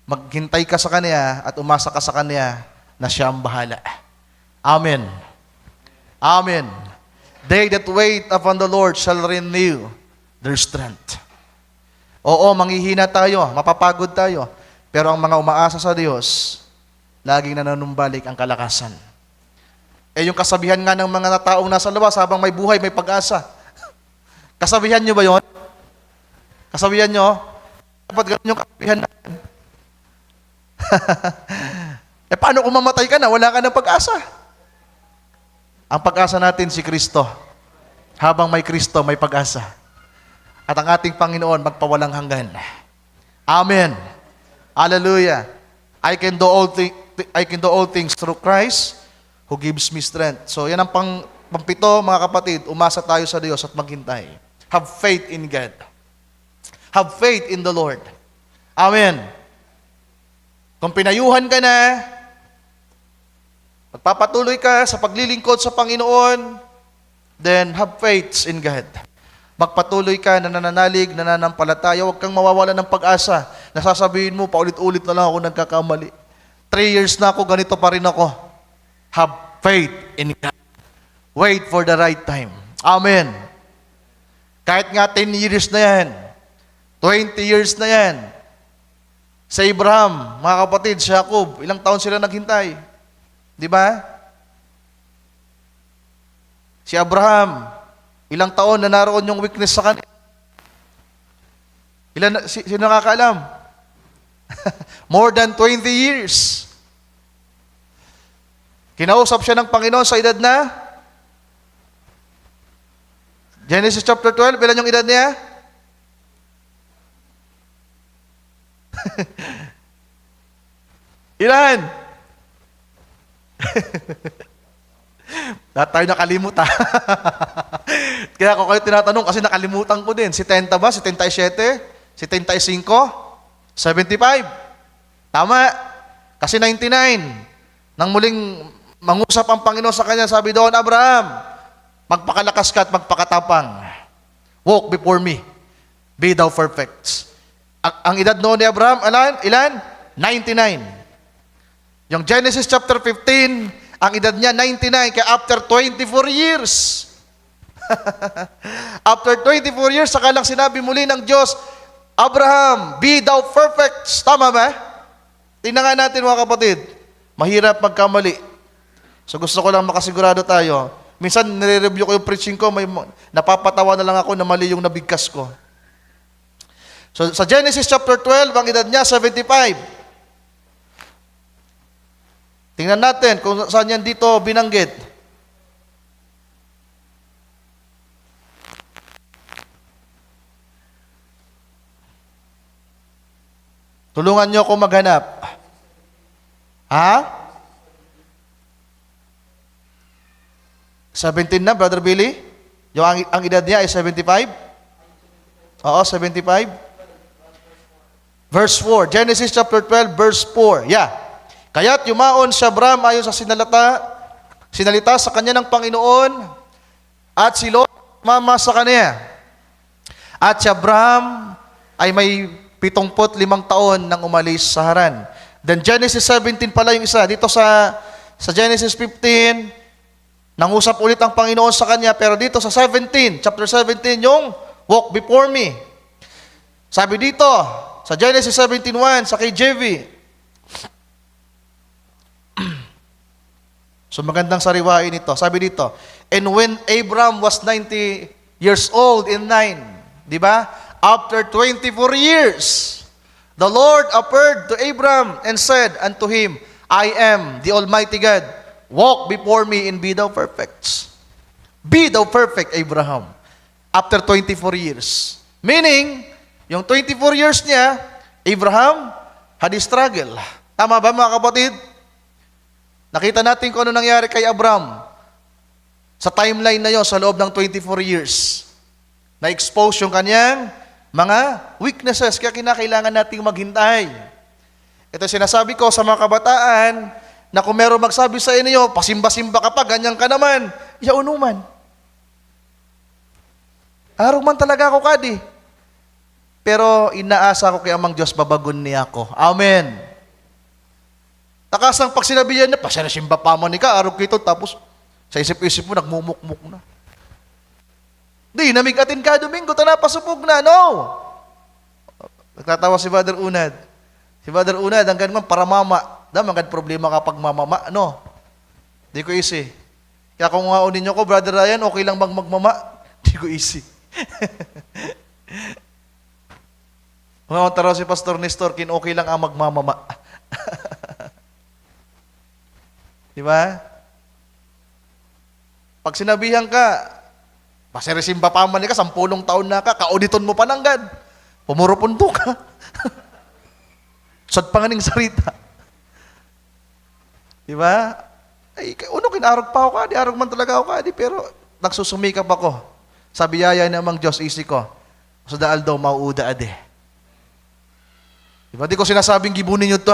Maghintay ka sa Kanya at umasa ka sa Kanya na Siya ang bahala. Amen. Amen. They that wait upon the Lord shall renew their strength. Oo, manghihina tayo, mapapagod tayo. Pero ang mga umaasa sa Diyos, laging nananumbalik ang kalakasan. Eh yung kasabihan nga ng mga taong nasa labas, habang may buhay, may pag-asa. Kasabihan nyo ba yon? Kasabihan nyo? Dapat ganun yung kasabihan natin. Eh paano kung mamatay ka na, wala ka ng pag-asa? Ang pag-asa natin si Kristo. Habang may Kristo, may pag-asa. At ang ating Panginoon magpawalang hanggan. Amen. Hallelujah. I can do all things through Christ who gives me strength. So yan ang pampito, mga kapatid. Umasa tayo sa Diyos at maghintay. Have faith in God. Have faith in the Lord. Amen. Kung pinayuhan ka na, magpapatuloy ka sa paglilingkod sa Panginoon, then have faith in God. Magpatuloy ka, nananalig, nananampalataya, huwag kang mawawalan ng pag-asa. Nasasabihin mo, paulit-ulit na lang ako nagkakamali. 3 years na ako, ganito pa rin ako. Have faith in God. Wait for the right time. Amen. Kahit nga 10 years na yan, 20 years na yan, sa Abraham, mga kapatid, si Jacob, ilang taon sila naghintay? Di ba? Si Abraham, ilang taon na naroon yung weakness sa kanya? Sino nakakaalam? More than 20 years. Kinausap siya ng Panginoon sa edad na? Genesis chapter 12, ilan yung edad niya? Ilan? Lahat tayo nakalimut ha. Kaya ako kayo tinatanong kasi nakalimutan ko din. Si 30 ba? Si 37? Si 35? 75? Tama. Kasi 99. Nang muling mangusap ang Panginoon sa kanya, sabi doon, Abraham, magpakalakas ka at magpakatapang. Walk before me. Be thou perfect. Ang edad noon ni Abraham, ilan? 99. Yung Genesis chapter 15, ang edad niya 99, kaya after 24 years, after 24 years, saka lang sinabi muli ng Diyos, Abraham, be thou perfect. Tama ba? Tingnan nga natin mga kapatid, mahirap magkamali. So gusto ko lang makasigurado tayo. Minsan nire-review ko yung preaching ko, napapatawa na lang ako na mali yung nabigkas ko. So sa Genesis chapter 12, ang edad niya 75. Tingnan natin kung saan yan dito binanggit. Tulungan niyo ako maghanap. Ha? 17 na, Brother Billy? Yung ang edad niya ay 75? Oo, 75. Verse 4. Genesis chapter 12, verse 4. Yeah. Kaya't yumaon si Abraham ayon sa sinalita sa kanya ng Panginoon, at si Lot mama sa kanya. At si Abraham ay may 75 taon nang umalis sa Haran. Then Genesis 17 pala yung isa. Dito sa Genesis 15, nangusap ulit ang Panginoon sa kanya, pero dito sa 17, chapter 17, yung walk before me. Sabi dito, sa Genesis 17:1, sa KJV, so magandang sariwain ito. Sabi dito, and when Abram was 90 years old in 9, di ba? After 24 years, the Lord appeared to Abram and said unto him, I am the Almighty God. Walk before me and be thou perfect. Be thou perfect, Abraham. After 24 years. Meaning, yung 24 years niya, Abraham had a struggle. Tama ba mga kapatid? Nakita natin kung ano nangyari kay Abraham sa timeline na yon sa loob ng 24 years. Na-expose yung kanyang mga weaknesses, kaya kinakailangan nating maghintay. Ito sinasabi ko sa mga kabataan, na kung meron magsabi sa inyo, pasimba-simba ka pa, ganyan ka naman, yaunuman. Araw man talaga ako kadi. Pero inaasa ko kay Amang Diyos, babagon niya ako. Amen. Takasang pag sinabihan na, pasinasimba pa man ka, araw kito, tapos sa isip-isip mo, nagmumuk-muk na. Di, namigatin ka Domingo, pasupog na, no! Nagtatawa si Father Unad. Si Father Unad, hanggang man para mama. Magand problema kapag mamama, no? Di ko isi. Kaya kung ngaunin nyo ko, Brother Ryan, okay lang bang magmama? Di ko isi. Ngayon taraw si Pastor Nestor, okay lang ang magmamama. Di ba? Pag sinabihan ka, pasirisimba pa man ka, 10 taon na ka, kauditon mo pa ng God. Pumurupunto ka. Sad panganing sarita. Di ba? Ay, kinarog pa ako di arog man talaga ako pero nagsusumikap ako. Sa biyaya ng Amang Diyos, isi ko, sa daal daw, mauuda ade. Di ba? Di ko sinasabing gibunin nyo to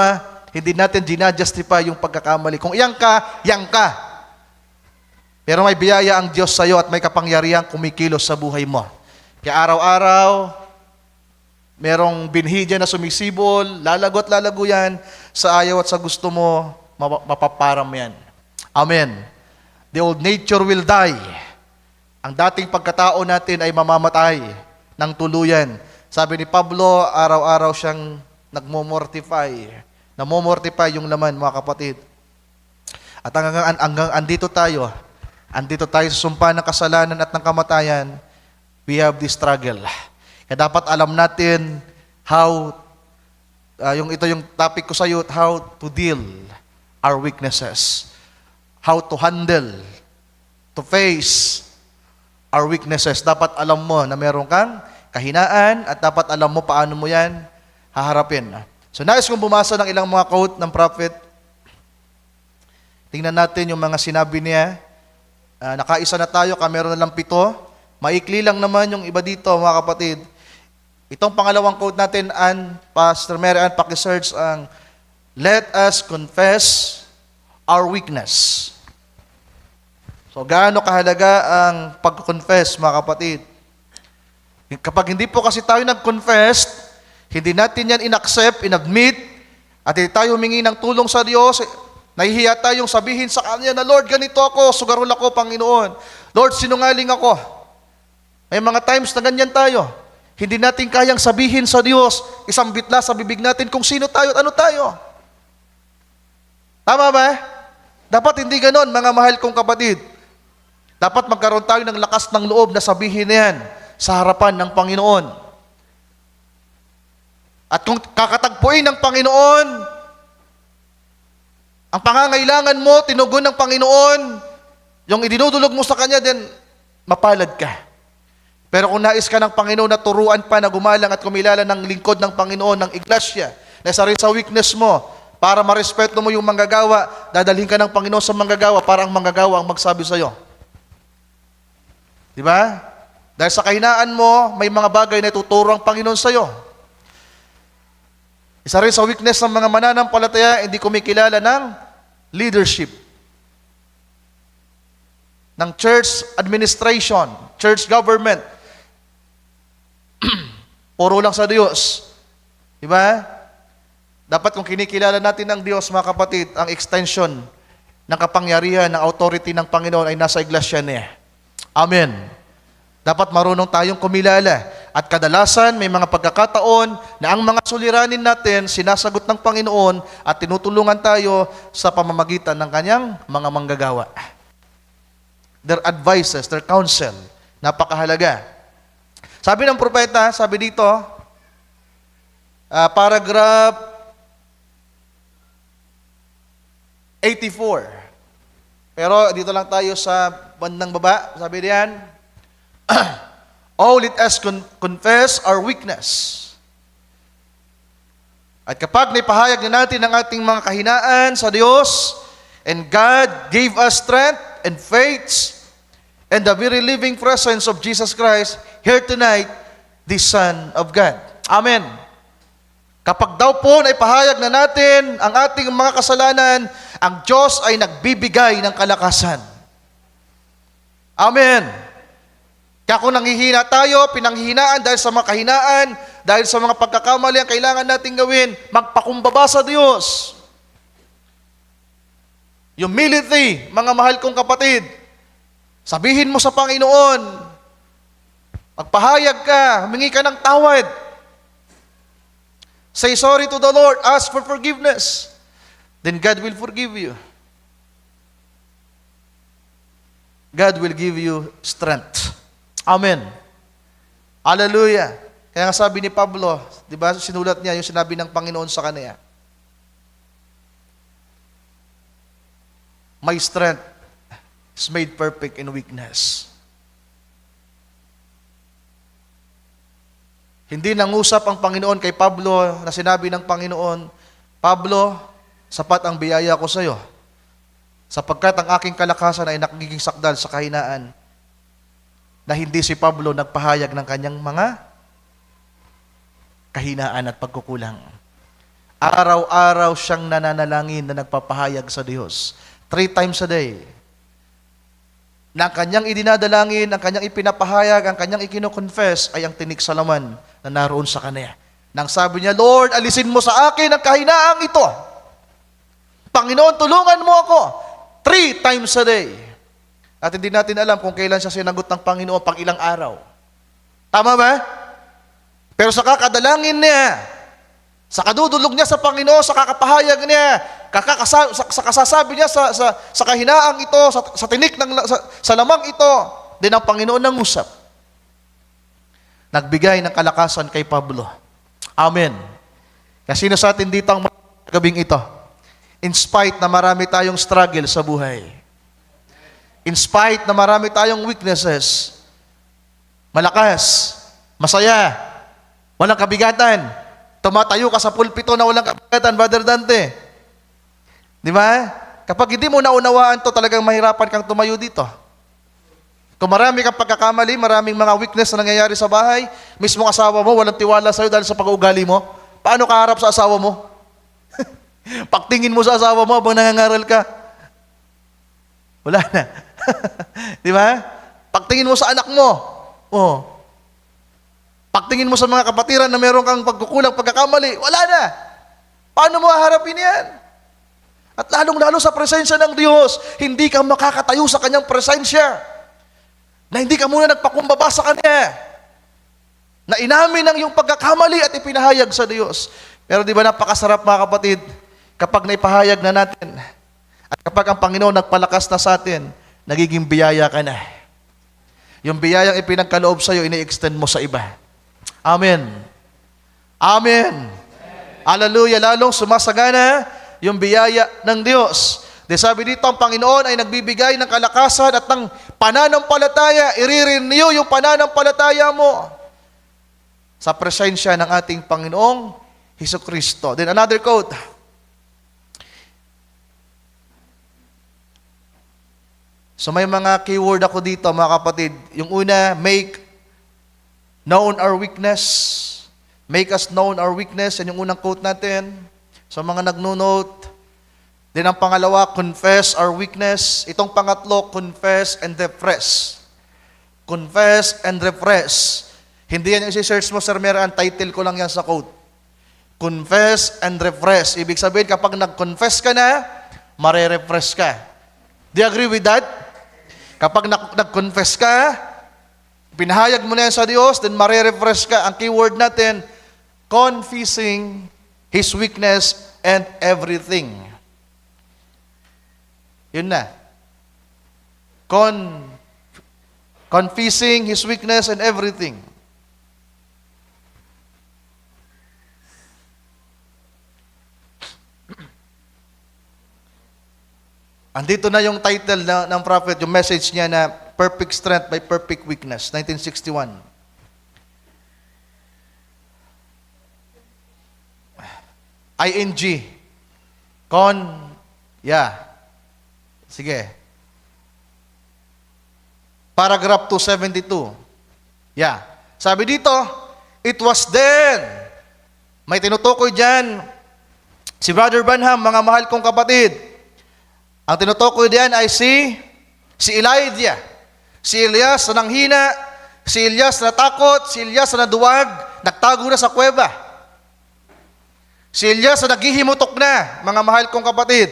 Hindi natin ginajustify yung pagkakamali. Kung iyang ka, yang ka. Pero may biyaya ang Diyos sa iyo at may kapangyarihang kumikilos sa buhay mo. Kaya araw-araw, merong binhi dyan na sumisibol, lalago at lalago yan, sa ayaw at sa gusto mo, mapaparam yan. Amen. The old nature will die. Ang dating pagkatao natin ay mamamatay ng tuluyan. Sabi ni Pablo, araw-araw siyang nagmomortify. Namomortify yung laman, mga kapatid. At hanggang andito tayo sa sumpa ng kasalanan at ng kamatayan, we have this struggle. Kaya dapat alam natin how, ito yung topic ko sa iyo, how to deal our weaknesses. How to handle, to face our weaknesses. Dapat alam mo na meron kang kahinaan at dapat alam mo paano mo yan haharapin. So nais kong bumasa ng ilang mga quote ng prophet. Tingnan natin yung mga sinabi niya. Nakaisa na tayo, meron na lang 7. Maikli lang naman yung iba dito, mga kapatid. Itong pangalawang quote natin, Pastor Mary Ann, pakisearch ang let us confess our weakness. So, gaano kahalaga ang pag-confess, mga kapatid? Kapag hindi po kasi tayo nag-confess, hindi natin yan in-accept, in-admit, at hindi tayo humingi ng tulong sa Diyos, nahihiya tayong sabihin sa Kanya na, Lord, ganito ako, sugarol ako, Panginoon. Lord, sinungaling ako. May mga times na ganyan tayo. Hindi natin kayang sabihin sa Diyos, isang bitla sa bibig natin kung sino tayo at ano tayo. Tama ba? Dapat hindi ganon, mga mahal kong kapatid. Dapat magkaroon tayo ng lakas ng loob na sabihin na yan sa harapan ng Panginoon. At kung kakatagpuin ng Panginoon, ang pangangailangan mo, tinugon ng Panginoon, yung idinudulog mo sa Kanya, then mapalad ka. Pero kung nais ka ng Panginoon na turuan pa na gumalang at kumilala ng lingkod ng Panginoon, ng iglesia, na isa rin sa weakness mo, para marespeto mo yung manggagawa, dadalhin ka ng Panginoon sa manggagawa para ang manggagawa ang magsabi sa'yo. Di ba? Dahil sa kahinaan mo, may mga bagay na ituturo ang Panginoon sa'yo. Isa rin sa weakness ng mga mananampalataya, hindi kumikilala ng leadership, ng church administration, church government. Puro lang sa Diyos. Di ba? Dapat kung kinikilala natin ang Diyos, mga kapatid, ang extension ng kapangyarihan, ng authority ng Panginoon ay nasa iglesia niya. Amen. Dapat marunong tayong kumilala. At kadalasan, may mga pagkakataon na ang mga suliranin natin, sinasagot ng Panginoon at tinutulungan tayo sa pamamagitan ng Kanyang mga manggagawa. Their advices, their counsel, napakahalaga. Sabi ng propeta, sabi dito, paragraph 84. Pero dito lang tayo sa bandang baba, sabi diyan, oh, let us confess our weakness. At kapag naipahayag na natin ang ating mga kahinaan sa Diyos, and God gave us strength and faith, and the very living presence of Jesus Christ here tonight, the Son of God. Amen. Kapag daw po naipahayag na natin ang ating mga kasalanan, ang Diyos ay nagbibigay ng kalakasan. Amen. Kaya kung nanghihina tayo, pinanghihinaan dahil sa mga kahinaan, dahil sa mga pagkakamali ang kailangan natin gawin, magpakumbaba sa Diyos. Humility, mga mahal kong kapatid. Sabihin mo sa Panginoon, magpahayag ka, humingi ka ng tawad. Say sorry to the Lord, ask for forgiveness. Then God will forgive you. God will give you strength. Amen. Hallelujah. Kaya nga sabi ni Pablo, di ba, sinulat niya yung sinabi ng Panginoon sa kanya. My strength is made perfect in weakness. Hindi nangusap ang Panginoon kay Pablo na sinabi ng Panginoon, Pablo, sapat ang biyaya ko sa iyo, sapagkat ang aking kalakasan ay nagiging sakdal sa kahinaan, na hindi si Pablo nagpahayag ng kanyang mga kahinaan at pagkukulang. Araw-araw siyang nananalangin na nagpapahayag sa Diyos. 3 times a day. Na ang kanyang idinadalangin, ang kanyang ipinapahayag, ang kanyang ikinoconfess ay ang tinik sa laman na naroon sa kanya. Nang sabi niya, Lord, alisin mo sa akin ang kahinaang ito. Panginoon, tulungan mo ako. 3 times a day. At hindi natin alam kung kailan siya sinagot ng Panginoon, pang ilang araw. Tama ba? Pero sa kakadalangin niya, sa kadudulog niya sa Panginoon, sa kakapahayag niya, sa kasasabi niya sa kahinaang ito, sa tinik sa lamang ito, din ang Panginoon nangusap. Nagbigay ng kalakasan kay Pablo. Amen. Kasi sino sa atin dito ang gabing ito? In spite na marami tayong struggle sa buhay. In spite na marami tayong weaknesses, malakas, masaya, walang kabigatan, tumatayo ka sa pulpito na walang kabigatan, Brother Dante. Di ba? Kapag hindi mo naunawaan to, talagang mahirapan kang tumayo dito. Kung marami kang pagkakamali, maraming mga weakness na nangyayari sa bahay, mismo asawa mo, walang tiwala sa'yo dahil sa pag-uugali mo, paano ka harap sa asawa mo? Pagtingin mo sa asawa mo habang nangangaral ka, wala na. Di ba? Pagtingin mo sa anak mo, oh. Pagtingin mo sa mga kapatiran na meron kang pagkukulang, pagkakamali, wala na. Paano mo haharapin yan? At lalong-lalo sa presensya ng Diyos, hindi ka makakatayo sa Kanyang presensya. Na hindi ka muna nagpakumbaba sa Kanya. Na inamin ang iyong pagkakamali at ipinahayag sa Diyos. Pero di ba napakasarap mga kapatid, kapag naipahayag na natin, at kapag ang Panginoon nagpalakas na sa atin, nagiging biyaya ka na. Yung biyayang ipinagkaloob sa iyo, ini-extend mo sa iba. Amen. Amen. Hallelujah. Lalong sumasagana yung biyaya ng Diyos. De sabi dito, ang Panginoon ay nagbibigay ng kalakasan at ng pananampalataya. I-renew yung pananampalataya mo sa presensya ng ating Panginoong Hesukristo. Then another quote. So may mga keyword ako dito mga kapatid. Yung una, make known our weakness. Make us known our weakness. Yan yung unang quote natin. Sa mga nagno-note. Then ang pangalawa, confess our weakness. Itong pangatlo, confess and refresh. Confess and refresh. Hindi yan yung isi-search mo, Sir Mera, ang title ko lang yan sa quote. Confess and refresh. Ibig sabihin, kapag nag-confess ka na, mare-refresh ka. Do you agree with that? Kapag nag-confess ka, pinahayag mo na yan sa Diyos, then mare-refresh ka. Ang keyword natin, confessing His weakness and everything. Yun na. Confessing His weakness and everything. Andito na yung title ng prophet, yung message niya na Perfect Strength by Perfect Weakness, 1961. ING. Sige. Paragraph 272. Sabi dito, it was then. May tinutukoy dyan. Si Brother Branham, mga mahal kong kapatid. Ang tinutukoy diyan ay si Elijah. Si Elias na nanghina, si Elias na takot, si Elias na naduwag, nagtago na sa kuweba. Si Elias na naghihimutok na, mga mahal kong kapatid.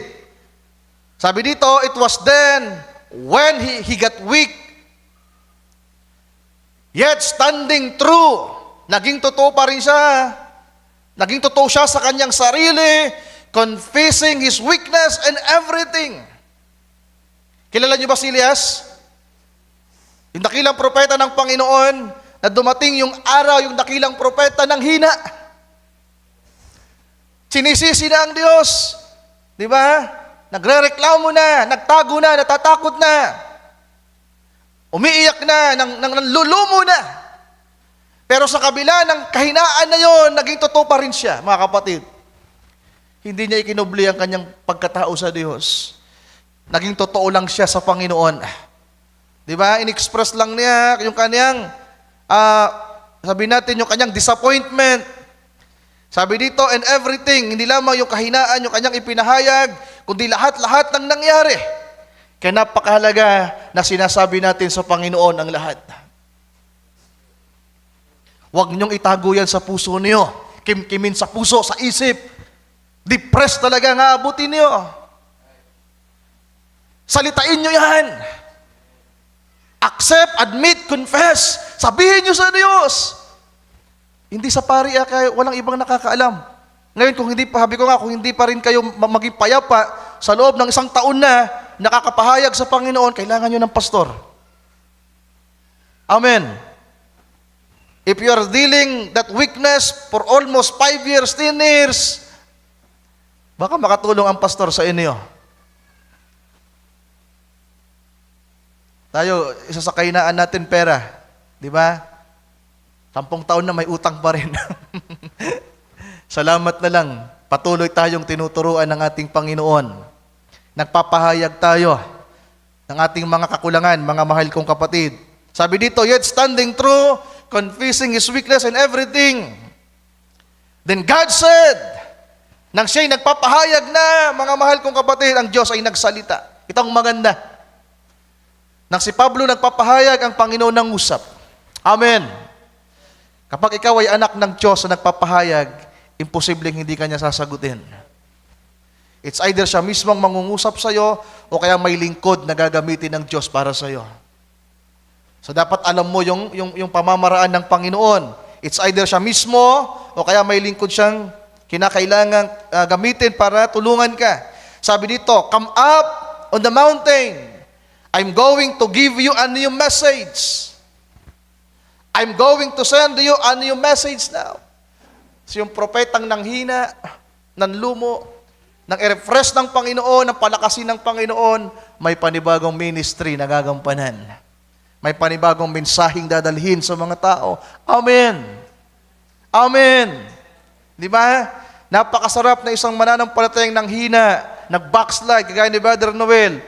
Sabi dito, it was then when he got weak, yet standing true. Naging totoo pa rin siya. Naging totoo siya sa kanyang sarili, confessing his weakness and everything. Kilala niyo ba si Elias? Yung dakilang propeta ng Panginoon na dumating yung araw, yung dakilang propeta ng hina. Sinisisi na ang Diyos. Di ba? Nagre-reklamo na, nagtago na, natatakot na. Umiiyak na, nanlulumo na. Pero sa kabila ng kahinaan na yon, naging totoo pa rin siya, mga kapatid. Hindi niya ikinubli ang kanyang pagkatao sa Diyos. Naging totoo lang siya sa Panginoon. Di ba? In-express lang niya yung kanyang, sabi natin, yung kanyang disappointment. Sabi dito, and everything, hindi lamang yung kahinaan, yung kanyang ipinahayag, kundi lahat-lahat ng nangyari. Kaya napakahalaga na sinasabi natin sa Panginoon ang lahat. Huwag niyong itago yan sa puso niyo. Kimkimin sa puso, sa isip. Depressed talaga nga abutin niyo. Salitain niyo yan. Accept, admit, confess. Sabihin niyo sa Diyos. Hindi sa pari, walang ibang nakakaalam. Ngayon, kung hindi pa rin kayo maging payapa sa loob ng isang taon na nakakapahayag sa Panginoon, kailangan nyo ng pastor. Amen. If you are dealing that weakness for almost 5 years, 10 years, baka makatulong ang pastor sa inyo. Tayo, isa sa kahinaan natin pera. Di ba? 10 taon na may utang pa rin. Salamat na lang. Patuloy tayong tinuturuan ng ating Panginoon. Nagpapahayag tayo. ng ating mga kakulangan, mga mahal kong kapatid. Sabi dito, yet standing true, confessing his weakness in everything. Then God said, nang siya'y nagpapahayag na, mga mahal kong kapatid, ang Diyos ay nagsalita. Itong maganda. Nang si Pablo nagpapahayag, ang Panginoon nang usap. Amen. Kapag ikaw ay anak ng Diyos na nagpapahayag, imposibleng hindi ka niya sasagutin. It's either siya mismong mangungusap sa'yo o kaya may lingkod na gagamitin ng Diyos para sa'yo. So dapat alam mo yung pamamaraan ng Panginoon. It's either siya mismo o kaya may lingkod siyang kinakailangan gamitin para tulungan ka. Sabi dito, come up on the mountain. I'm going to give you a new message. I'm going to send you a new message now. So yung propetang nanghina, nanlumo, nang i-refresh ng Panginoon, ng palakasin ng Panginoon, may panibagong ministry na gagampanan. May panibagong mensaheng dadalhin sa mga tao. Amen. Amen. Di ba? Napakasarap na isang mananampalatayang nanghina, nag-backslide, kagaya ni Brother Noel.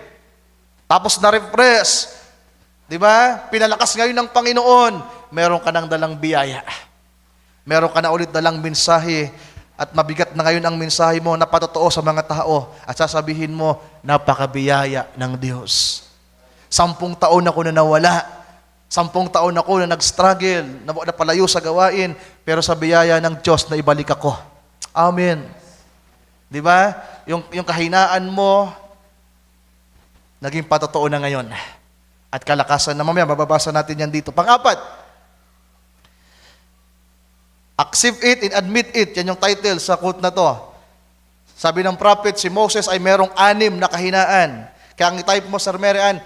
Tapos na-refresh. Di ba? Pinalakas ngayon ng Panginoon. Meron ka nang dalang biyaya. Meron ka na ulit dalang mensahe. At mabigat na ngayon ang mensahe mo na patotoo sa mga tao. At sasabihin mo, napakabiyaya ng Diyos. 10 taon ako na nawala. 10 taon ako na nag-struggle, na palayo sa gawain, pero sa biyaya ng Diyos na ibalik ako. Amen. Di ba? Yung kahinaan mo, naging patotoo na ngayon. At kalakasan na mamaya, mababasa natin yan dito. Pang-apat, accept it and admit it. Yan yung title sa quote na to. Sabi ng prophet, si Moses ay merong 6 na kahinaan. Kaya ang type mo, Sir Marian,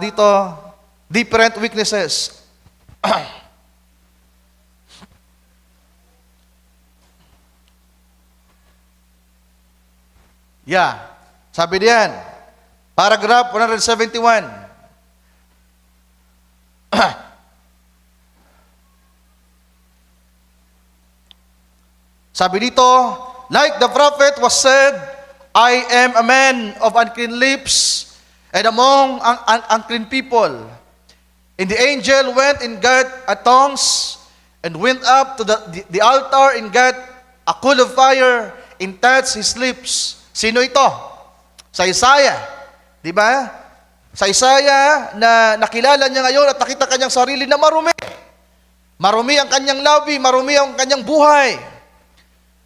dito, different weaknesses. Yeah. Sabi diyan, paragraph 171. Sabi dito, like the prophet was said, I am a man of unclean lips, and among unclean people. And the angel went and got a tongues, and went up to the altar and got a coal of fire, and touched his lips. Sino ito? Sa Isaiah. Di ba? Sa Isaiah na nakilala niya ngayon at nakita kanyang sarili na marumi. Marumi ang kanyang labi, marumi ang kanyang buhay.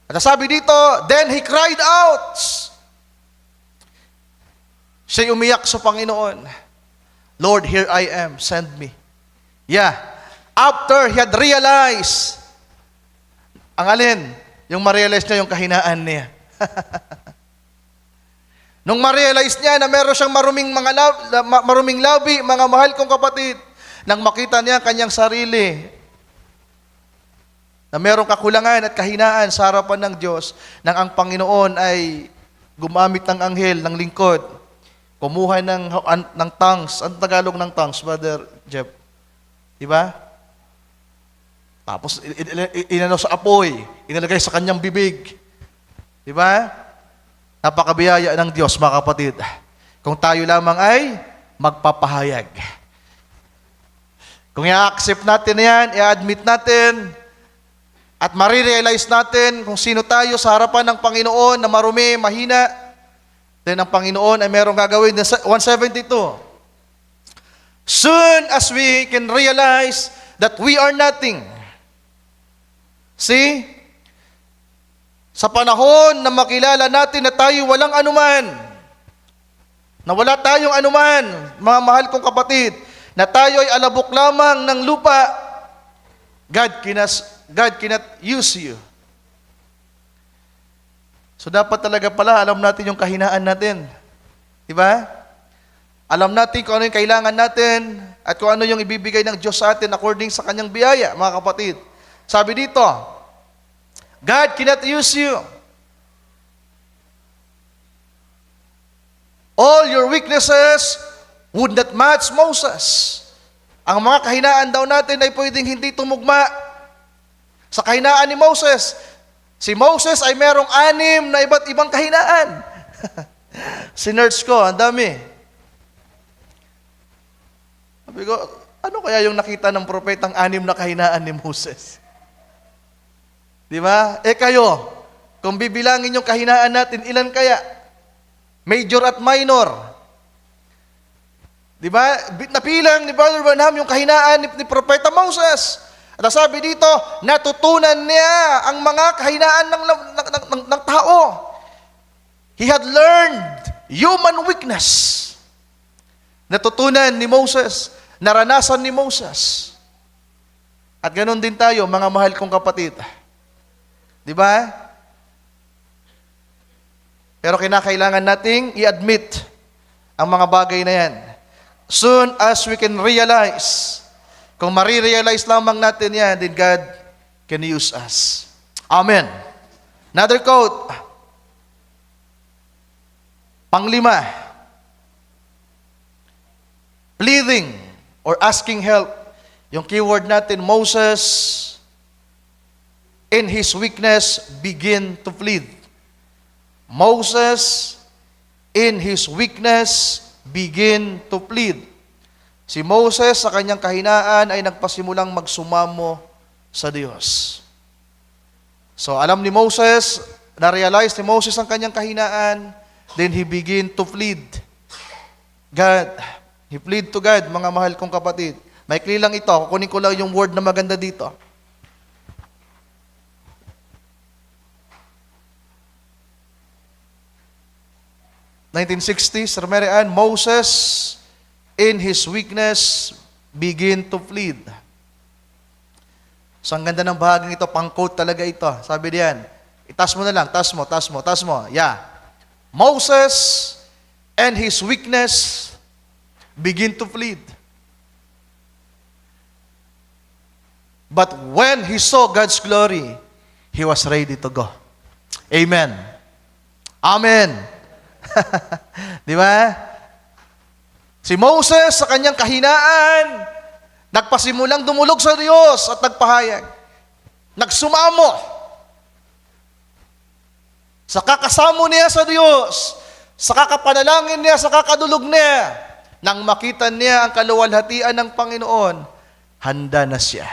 At sabi dito, then he cried out. Siya'y umiyak sa Panginoon. Lord, here I am, send me. Yeah. After he had realized, ang alin? Yung ma-realize niya yung kahinaan niya. Nung ma-realize niya na meron siyang maruming labi, mga mahal kong kapatid, nang makita niya kanyang sarili, na merong kakulangan at kahinaan sa harapan ng Diyos, nang ang Panginoon ay gumamit ng anghel, ng lingkod, kumuha ng tongues. Ang Tagalog ng tongues, Brother Jeff? Diba? Tapos, inano sa apoy, inalagay sa kanyang bibig. Diba? Napakabiyaya ng Diyos, mga kapatid. Kung tayo lamang ay magpapahayag. Kung i-accept natin yan, i-admit natin, at marirealize natin kung sino tayo sa harapan ng Panginoon na marumi, mahina, then ang Panginoon ay merong gagawin. 172. Soon as we can realize that we are nothing. See? Sa panahon na makilala natin na tayo walang anuman, na wala tayong anuman, mga mahal kong kapatid, na tayo ay alabok lamang ng lupa, God cannot use you. So dapat talaga pala alam natin yung kahinaan natin. Diba? Alam natin kung ano yung kailangan natin at kung ano yung ibibigay ng Diyos sa atin according sa kanyang biyaya, mga kapatid. Sabi dito, God cannot use you. All your weaknesses would not match Moses. Ang mga kahinaan daw natin ay pwedeng hindi tumugma sa kahinaan ni Moses. Si Moses ay merong 6 na iba't ibang kahinaan. Sinerch ko, ang dami. Sabi ko, ano kaya yung nakita ng propetang 6 na kahinaan ni Moses? Di ba? Kayo, kung bibilangin yung kahinaan natin, ilan kaya? Major at minor. Di ba? Napilang ni Brother Branham yung kahinaan ni Propeta Moses. At sabi dito, natutunan niya ang mga kahinaan ng tao. He had learned human weakness. Natutunan ni Moses, naranasan ni Moses. At ganoon din tayo, mga mahal kong kapatid. Di ba? Pero kinakailangan nating i-admit ang mga bagay na yan. Soon as we can realize, kung marirealize lamang natin yan, then God can use us. Amen. Another quote. Panglima, pleading or asking help. Yung keyword natin, Moses, in his weakness, begin to plead. Moses, in his weakness, begin to plead. Si Moses, sa kanyang kahinaan, ay nagpasimulang magsumamo sa Diyos. So, alam ni Moses, na-realize ni Moses ang kanyang kahinaan, then he begin to plead. God, he plead to God, mga mahal kong kapatid. Maikli lang ito, kukunin ko lang yung word na maganda dito. (1960s), Sir Mary Ann, Moses, in his weakness, begin to plead. So, ang ganda ng bahaging ito, pang-quote talaga ito. Sabi diyan, itas mo na lang, tas mo. Yeah. Moses, and his weakness, begin to plead. But when he saw God's glory, he was ready to go. Amen. Amen. Di ba? Si Moses sa kanyang kahinaan, nagpasimulang dumulog sa Diyos at nagpahayag. Nagsumamo. Sa kakasamo niya sa Diyos, sa kakapanalangin niya, sa kakadulog niya, nang makita niya ang kaluwalhatian ng Panginoon, handa na siya.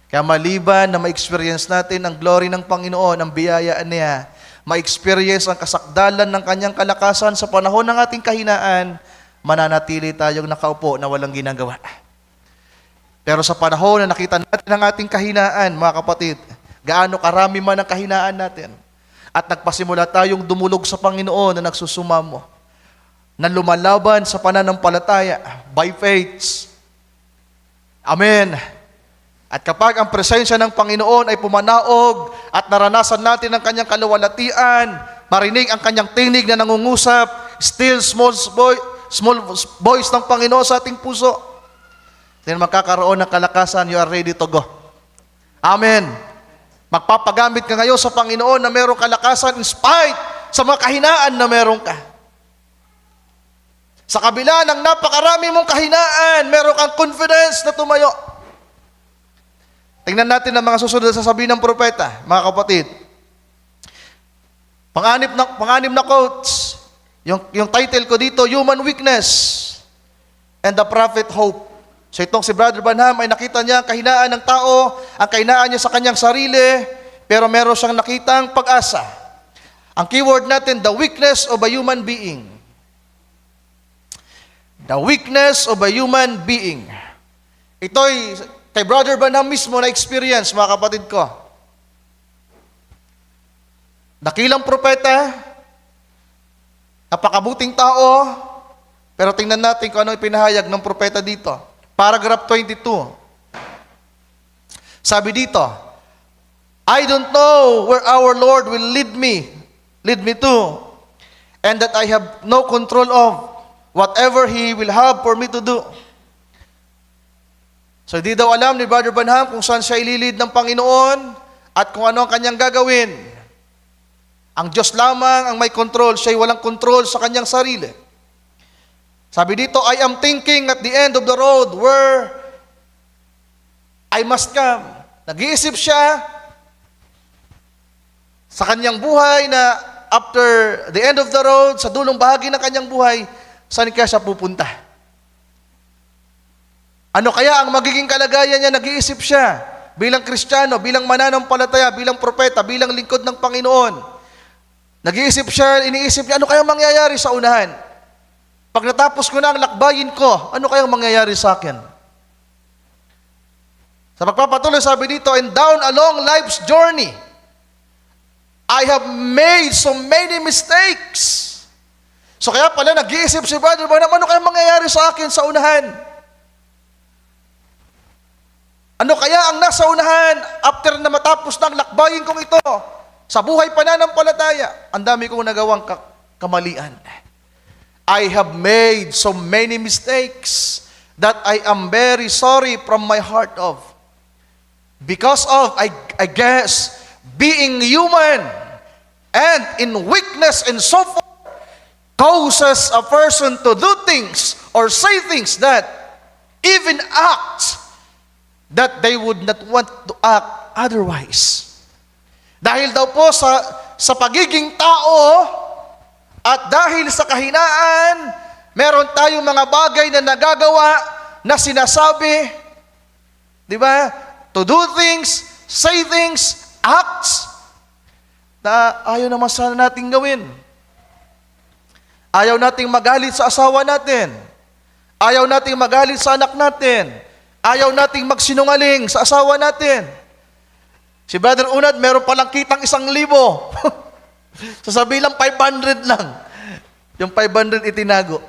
Kaya maliban na ma-experience natin ang glory ng Panginoon, ang biyayaan niya, ma-experience ang kasakdalan ng kanyang kalakasan sa panahon ng ating kahinaan, mananatili tayong nakaupo na walang ginagawa. Pero sa panahon na nakita natin ang ating kahinaan, mga kapatid, gaano karami man ang kahinaan natin, at nagpasimula tayong dumulog sa Panginoon na nagsusumamo, na lumalaban sa pananampalataya, by faith. Amen. At kapag ang presensya ng Panginoon ay pumanaog at naranasan natin ang kanyang kaluwalhatian, marinig ang kanyang tinig na nangungusap, still small voice ng Panginoon sa ating puso, then magkakaroon ng kalakasan, you are ready to go. Amen. Magpapagamit ka ngayon sa Panginoon na mayroong kalakasan in spite sa mga kahinaan na meron ka. Sa kabila ng napakarami mong kahinaan, meron kang confidence na tumayo. Tingnan natin ang mga susunod na sasabihin ng propeta, mga kapatid. Panganib na quotes. Yung title ko dito, Human Weakness and the Prophet Hope. So itong si Brother Branham ay nakita niya ang kahinaan ng tao, ang kahinaan niya sa kanyang sarili, pero meron siyang nakitang pag-asa. Ang keyword natin, the weakness of a human being. The weakness of a human being. Ito'y kay Brother Branham mismo na experience, mga kapatid ko. Dakilang propeta, napakabuting tao, pero tingnan natin kung ano ipinahayag ng propeta dito. Paragraph 22. Sabi dito, I don't know where our Lord will lead me to, and that I have no control of whatever He will have for me to do. So di daw alam ni Brother Branham kung saan siya ililid ng Panginoon at kung ano ang kanyang gagawin. Ang Diyos lamang ang may control, siya'y walang control sa kanyang sarili. Sabi dito, I am thinking at the end of the road where I must come. Nag-iisip siya sa kanyang buhay na after the end of the road, sa dulong bahagi ng kanyang buhay, saan kaya siya pupunta? Ano kaya ang magiging kalagayan niya? Nag-iisip siya bilang Kristiyano, bilang mananampalataya, bilang propeta, bilang lingkod ng Panginoon. Nag-iisip siya, iniisip niya, ano kaya mangyayari sa unahan? Pag natapos ko na ang lakbayin ko, ano kaya mangyayari sa akin? Sa pagpapatuloy, sabi dito, and down along life's journey, I have made so many mistakes. So kaya pala nag-iisip si Brother Branham, ano kaya mangyayari sa akin sa unahan? Ano kaya ang nasa unahan after na matapos ng lakbayin kong ito? Sa buhay pananampalataya, ang dami kong nagawang kamalian. I have made so many mistakes that I am very sorry from my heart of. Because of, I guess, being human and in weakness and so forth, causes a person to do things or say things that even act that they would not want to act otherwise. Dahil daw po sa pagiging tao at dahil sa kahinaan, meron tayong mga bagay na nagagawa na sinasabi, di ba? To do things, say things, acts na ayaw naman sana nating gawin. Ayaw nating magalit sa asawa natin. Ayaw nating magalit sa anak natin. Ayaw nating magsinungaling sa asawa natin. Si Brother Unad, meron palang kitang 1,000. Sasabihin lang 500 lang. Yung 500 itinago.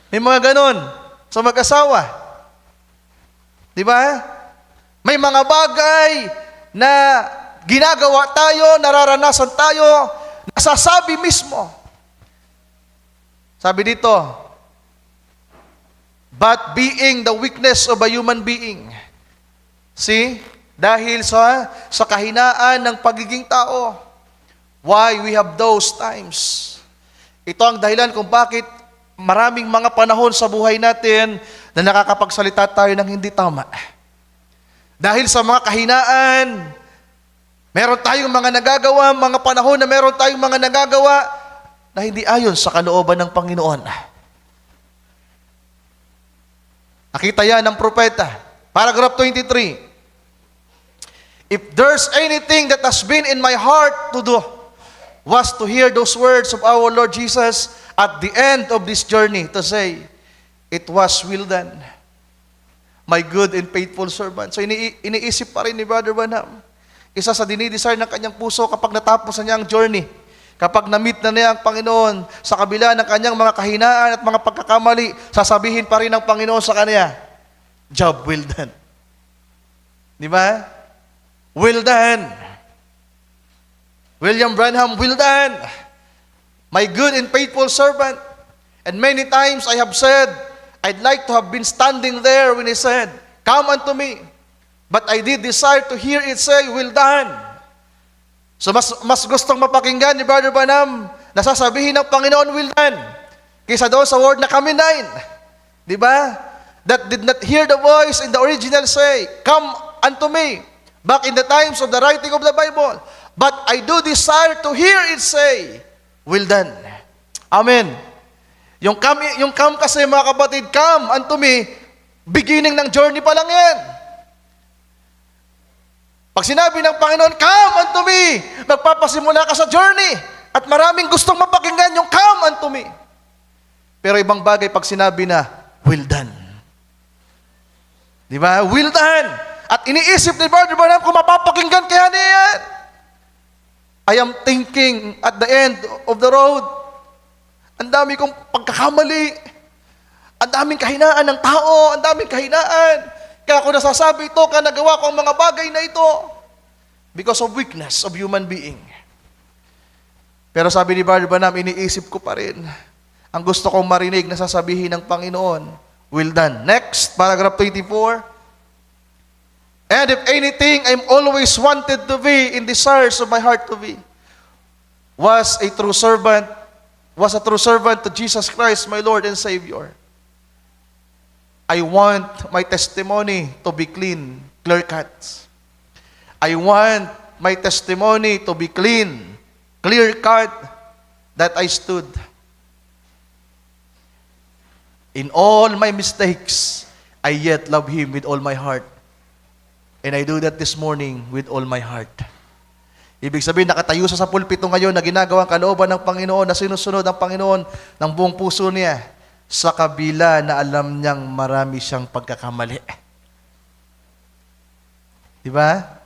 May mga ganon sa mag-asawa. Di ba? May mga bagay na ginagawa tayo, nararanasan tayo, nasasabi mismo. Sabi dito, but being the weakness of a human being. See? Dahil sa kahinaan ng pagiging tao, why we have those times. Ito ang dahilan kung bakit maraming mga panahon sa buhay natin na nakakapagsalita tayo ng hindi tama. Dahil sa mga kahinaan, meron tayong mga nagagawa, mga panahon na meron tayong mga nagagawa na hindi ayon sa kalooban ng Panginoon. Nakita yan ng propeta. Paragraph 23. If there's anything that has been in my heart to do, was to hear those words of our Lord Jesus at the end of this journey to say, it was well done, my good and faithful servant. So iniisip pa rin ni Brother Branham. Isa sa dinidesire ng kanyang puso kapag natapos na niya ang journey, kapag na-meet na niya ang Panginoon, sa kabila ng kanyang mga kahinaan at mga pagkakamali, sasabihin pa rin ng Panginoon sa kanya, job well done. Di ba? Well done. William Branham, well done. My good and faithful servant. And many times I have said, I'd like to have been standing there when he said, come unto me. But I did desire to hear it say, well done. So mas gustong mapakinggan ni Brother Branham na sasabihin ng Panginoon, well done, kaysa doon sa word na kami nine. Di ba? That did not hear the voice in the original say, come unto me, back in the times of the writing of the Bible. But I do desire to hear it say, well done. Amen. Yung come kasi mga kapatid, come unto me, beginning ng journey pa lang yan. Pag sinabi ng Panginoon, come unto me, magpapasimula ka sa journey. At maraming gustong mapakinggan yung come unto me. Pero ibang bagay pag sinabi na, well done. Di ba? Well done. At iniisip ni Brother Branham kung mapapakinggan kaya niya yan. I am thinking at the end of the road, ang dami kong pagkakamali, ang daming kahinaan ng tao, ang daming kahinaan. Kaya ako nasasabi ito, kaya nagawa ko ang mga bagay na ito because of weakness of human being. Pero sabi ni Brother Branham, iniisip ko pa rin, ang gusto kong marinig na sasabihin ng Panginoon, well done. Next, paragraph 24. And if anything I'm always wanted to be in desires of my heart to be, was a true servant to Jesus Christ, my Lord and Savior. I want my testimony to be clean, clear cut. I want my testimony to be clean, clear cut, that I stood in all my mistakes I yet love Him with all my heart. And I do that this morning with all my heart. Ibig sabihin, nakatayo sa pulpito ngayon na ginagawang kalooban ng Panginoon, na sinusunod ang Panginoon ng buong puso niya, sa kabila na alam niyang marami siyang pagkakamali. Di ba?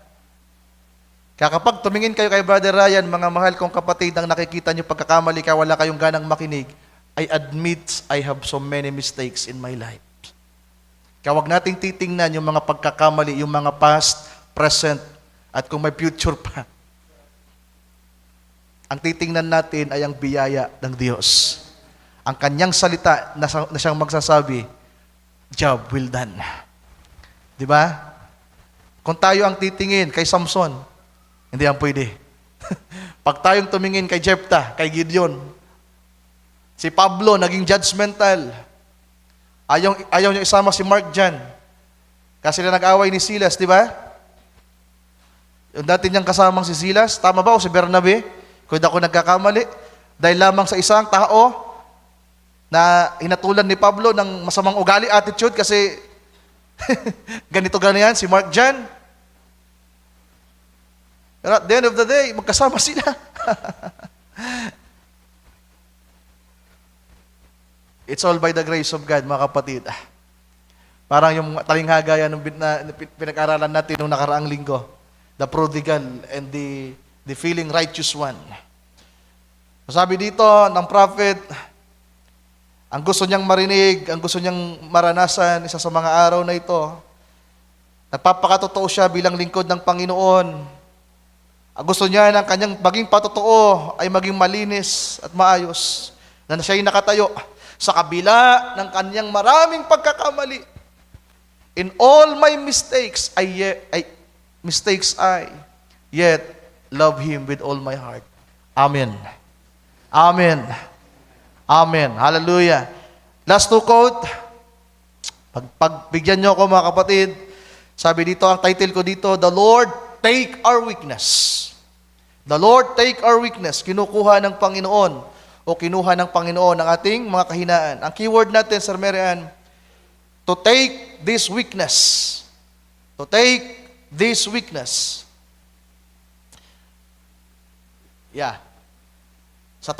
Kaya kapag tumingin kayo kay Brother Ryan, mga mahal kong kapatid, nang nakikita niyo pagkakamali ka, wala kayong ganang makinig, I admit I have so many mistakes in my life. Kaya huwag nating titingnan yung mga pagkakamali, yung mga past, present, at kung may future pa. Ang titingnan natin ay ang biyaya ng Diyos. Ang kanyang salita na siyang magsasabi, job well done. Di ba? Kung tayo ang titingin kay Samson, hindi yan pwede. Pag tayong tumingin kay Jephthah, kay Gideon, si Pablo naging judgmental. Ayaw niya isama si Mark dyan. Kasi na nag-away ni Silas, di ba? Yung dati niyang kasamang si Silas, tama ba o si Bernabe? Kung ako nagkakamali, dahil lamang sa isang tao na hinatulan ni Pablo ng masamang ugali, attitude, kasi ganito ganyan, si Mark Jan. Pero at the end of the day, magkasama sila. It's all by the grace of God, mga kapatid. Parang yung talinghaga yan na pinag-aralan natin nung nakaraang linggo. The prodigal and the feeling righteous one. Sabi dito ng prophet, ang gusto niyang marinig, ang gusto niyang maranasan, isa sa mga araw na ito, nagpapakatotoo siya bilang lingkod ng Panginoon. Ang gusto niya ng kanyang maging patotoo ay maging malinis at maayos, na siya'y nakatayo sa kabila ng kanyang maraming pagkakamali. In all my mistakes, I yet love Him with all my heart. Amen. Amen. Amen. Hallelujah. Last two quote. Pagbigyan nyo ako, mga kapatid. Sabi dito, ang title ko dito, The Lord Take Our Weakness. The Lord take our weakness. Kinukuha ng Panginoon o kinuha ng Panginoon ang ating mga kahinaan. Ang keyword natin, Sir Marian, to take this weakness. To take this weakness. Yeah. Sa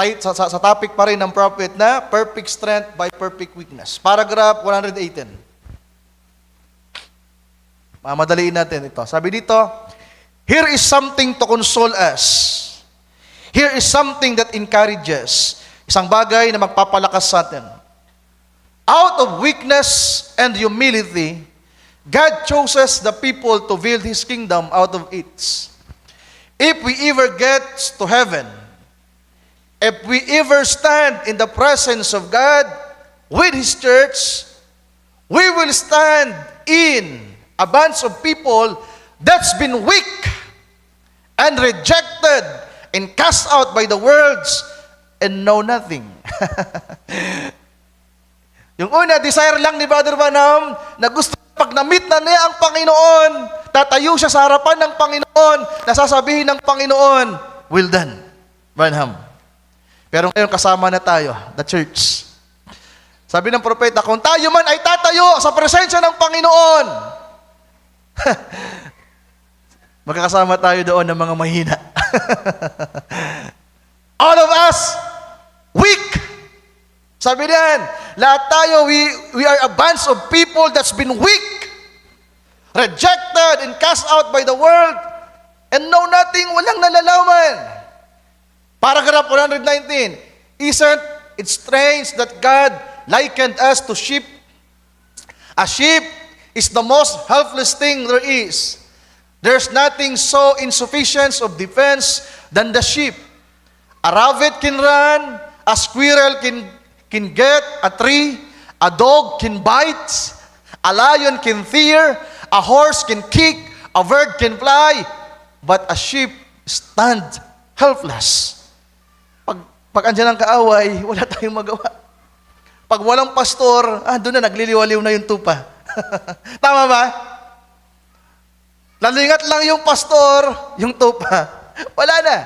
topic pa rin ng prophet na perfect strength by perfect weakness. Paragraph 118. Mamadaliin natin ito. Sabi dito, here is something to console us. Here is something that encourages. Isang bagay na magpapalakas sa atin. Out of weakness and humility, God chooses the people to build His kingdom out of it. If we ever get to heaven, if we ever stand in the presence of God with His church, we will stand in a bunch of people that's been weak and rejected and cast out by the worlds and know nothing. Yung una, desire lang ni Brother Branham na gusto pag na-meet na niya ang Panginoon, tatayo siya sa harapan ng Panginoon, nasasabihin ng Panginoon, well done, Branham. Pero ngayon kasama na tayo, the church. Sabi ng propeta, kung tayo man ay tatayo sa presensya ng Panginoon, magkakasama tayo doon ng mga mahina. All of us, weak. Sabi niyan, lahat tayo, we are a bunch of people that's been weak, rejected and cast out by the world, and know nothing, walang nalalaman. Paragraph 119, isn't it strange that God likened us to sheep? A sheep is the most helpless thing there is. There's nothing so insufficient of defense than the sheep. A rabbit can run, a squirrel can get a tree, a dog can bite, a lion can tear, a horse can kick, a bird can fly, but a sheep stands helpless. Pag andyan ang kaaway, wala tayong magawa. Pag walang pastor, doon na nagliliwaliw na yung tupa. Tama ba? Lalingat lang yung pastor, yung tupa. Wala na.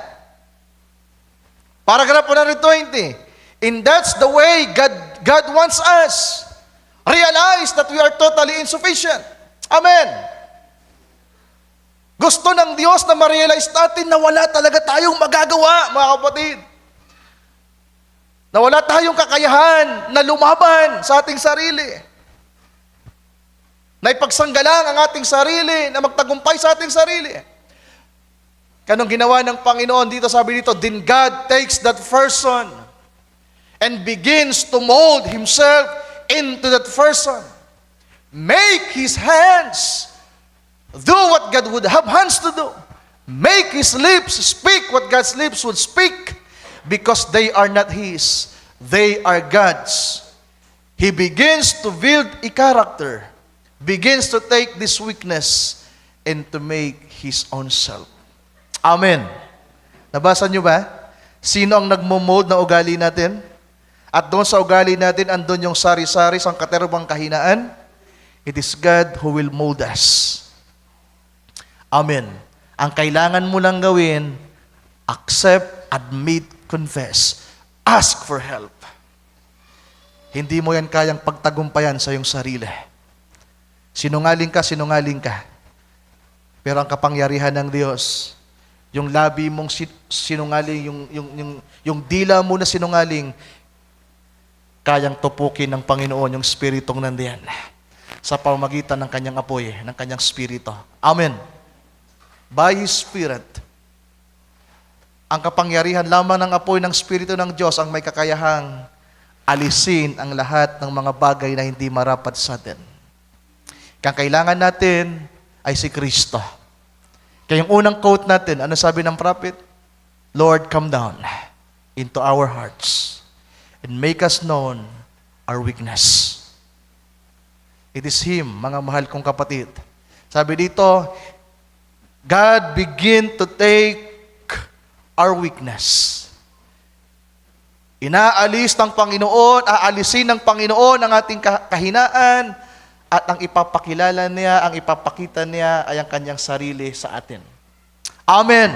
Paragraph 120. And that's the way God wants us. Realize that we are totally insufficient. Amen. Gusto ng Diyos na ma-realize natin na wala talaga tayong magagawa, mga kapatid. Na wala tayong kakayahan na lumaban sa ating sarili. Na ipagsanggalang ang ating sarili, na magtagumpay sa ating sarili. Kanong ginawa ng Panginoon dito, sabi dito, then God takes that person and begins to mold Himself into that person. Make His hands do what God would have hands to do. Make His lips speak what God's lips would speak, because they are not His, they are God's. He begins to build a character, begins to take this weakness and to make His own self. Amen. Nabasa niyo ba? Sino ang nagmo-mold na ugali natin? At doon sa ugali natin, andun yung sari-sari, sang katerubang kahinaan. It is God who will mold us. Amen. Ang kailangan mo lang gawin, accept, admit, confess. Ask for help. Hindi mo yan kayang pagtagumpayan sa iyong sarili. Sinungaling ka, sinungaling ka. Pero ang kapangyarihan ng Diyos, yung labi mong sinungaling, yung dila mo na sinungaling, kayang tupukin ng Panginoon yung Spiritong nandiyan sa pamamagitan ng kanyang apoy, ng kanyang Spirito. Amen. By His Spirit, ang kapangyarihan lamang ng apoy ng Spirito ng Diyos ang may kakayahang alisin ang lahat ng mga bagay na hindi marapat sa atin. Kang kailangan natin ay si Kristo. Kaya yung unang quote natin, ano sabi ng prophet? Lord, come down into our hearts and make us known our weakness. It is Him, mga mahal kong kapatid. Sabi dito, God begin to take our weakness. Inaalis ng Panginoon, aalisin ng Panginoon ang ating kahinaan, at ang ipapakilala niya, ang ipapakita niya ay ang kanyang sarili sa atin. Amen.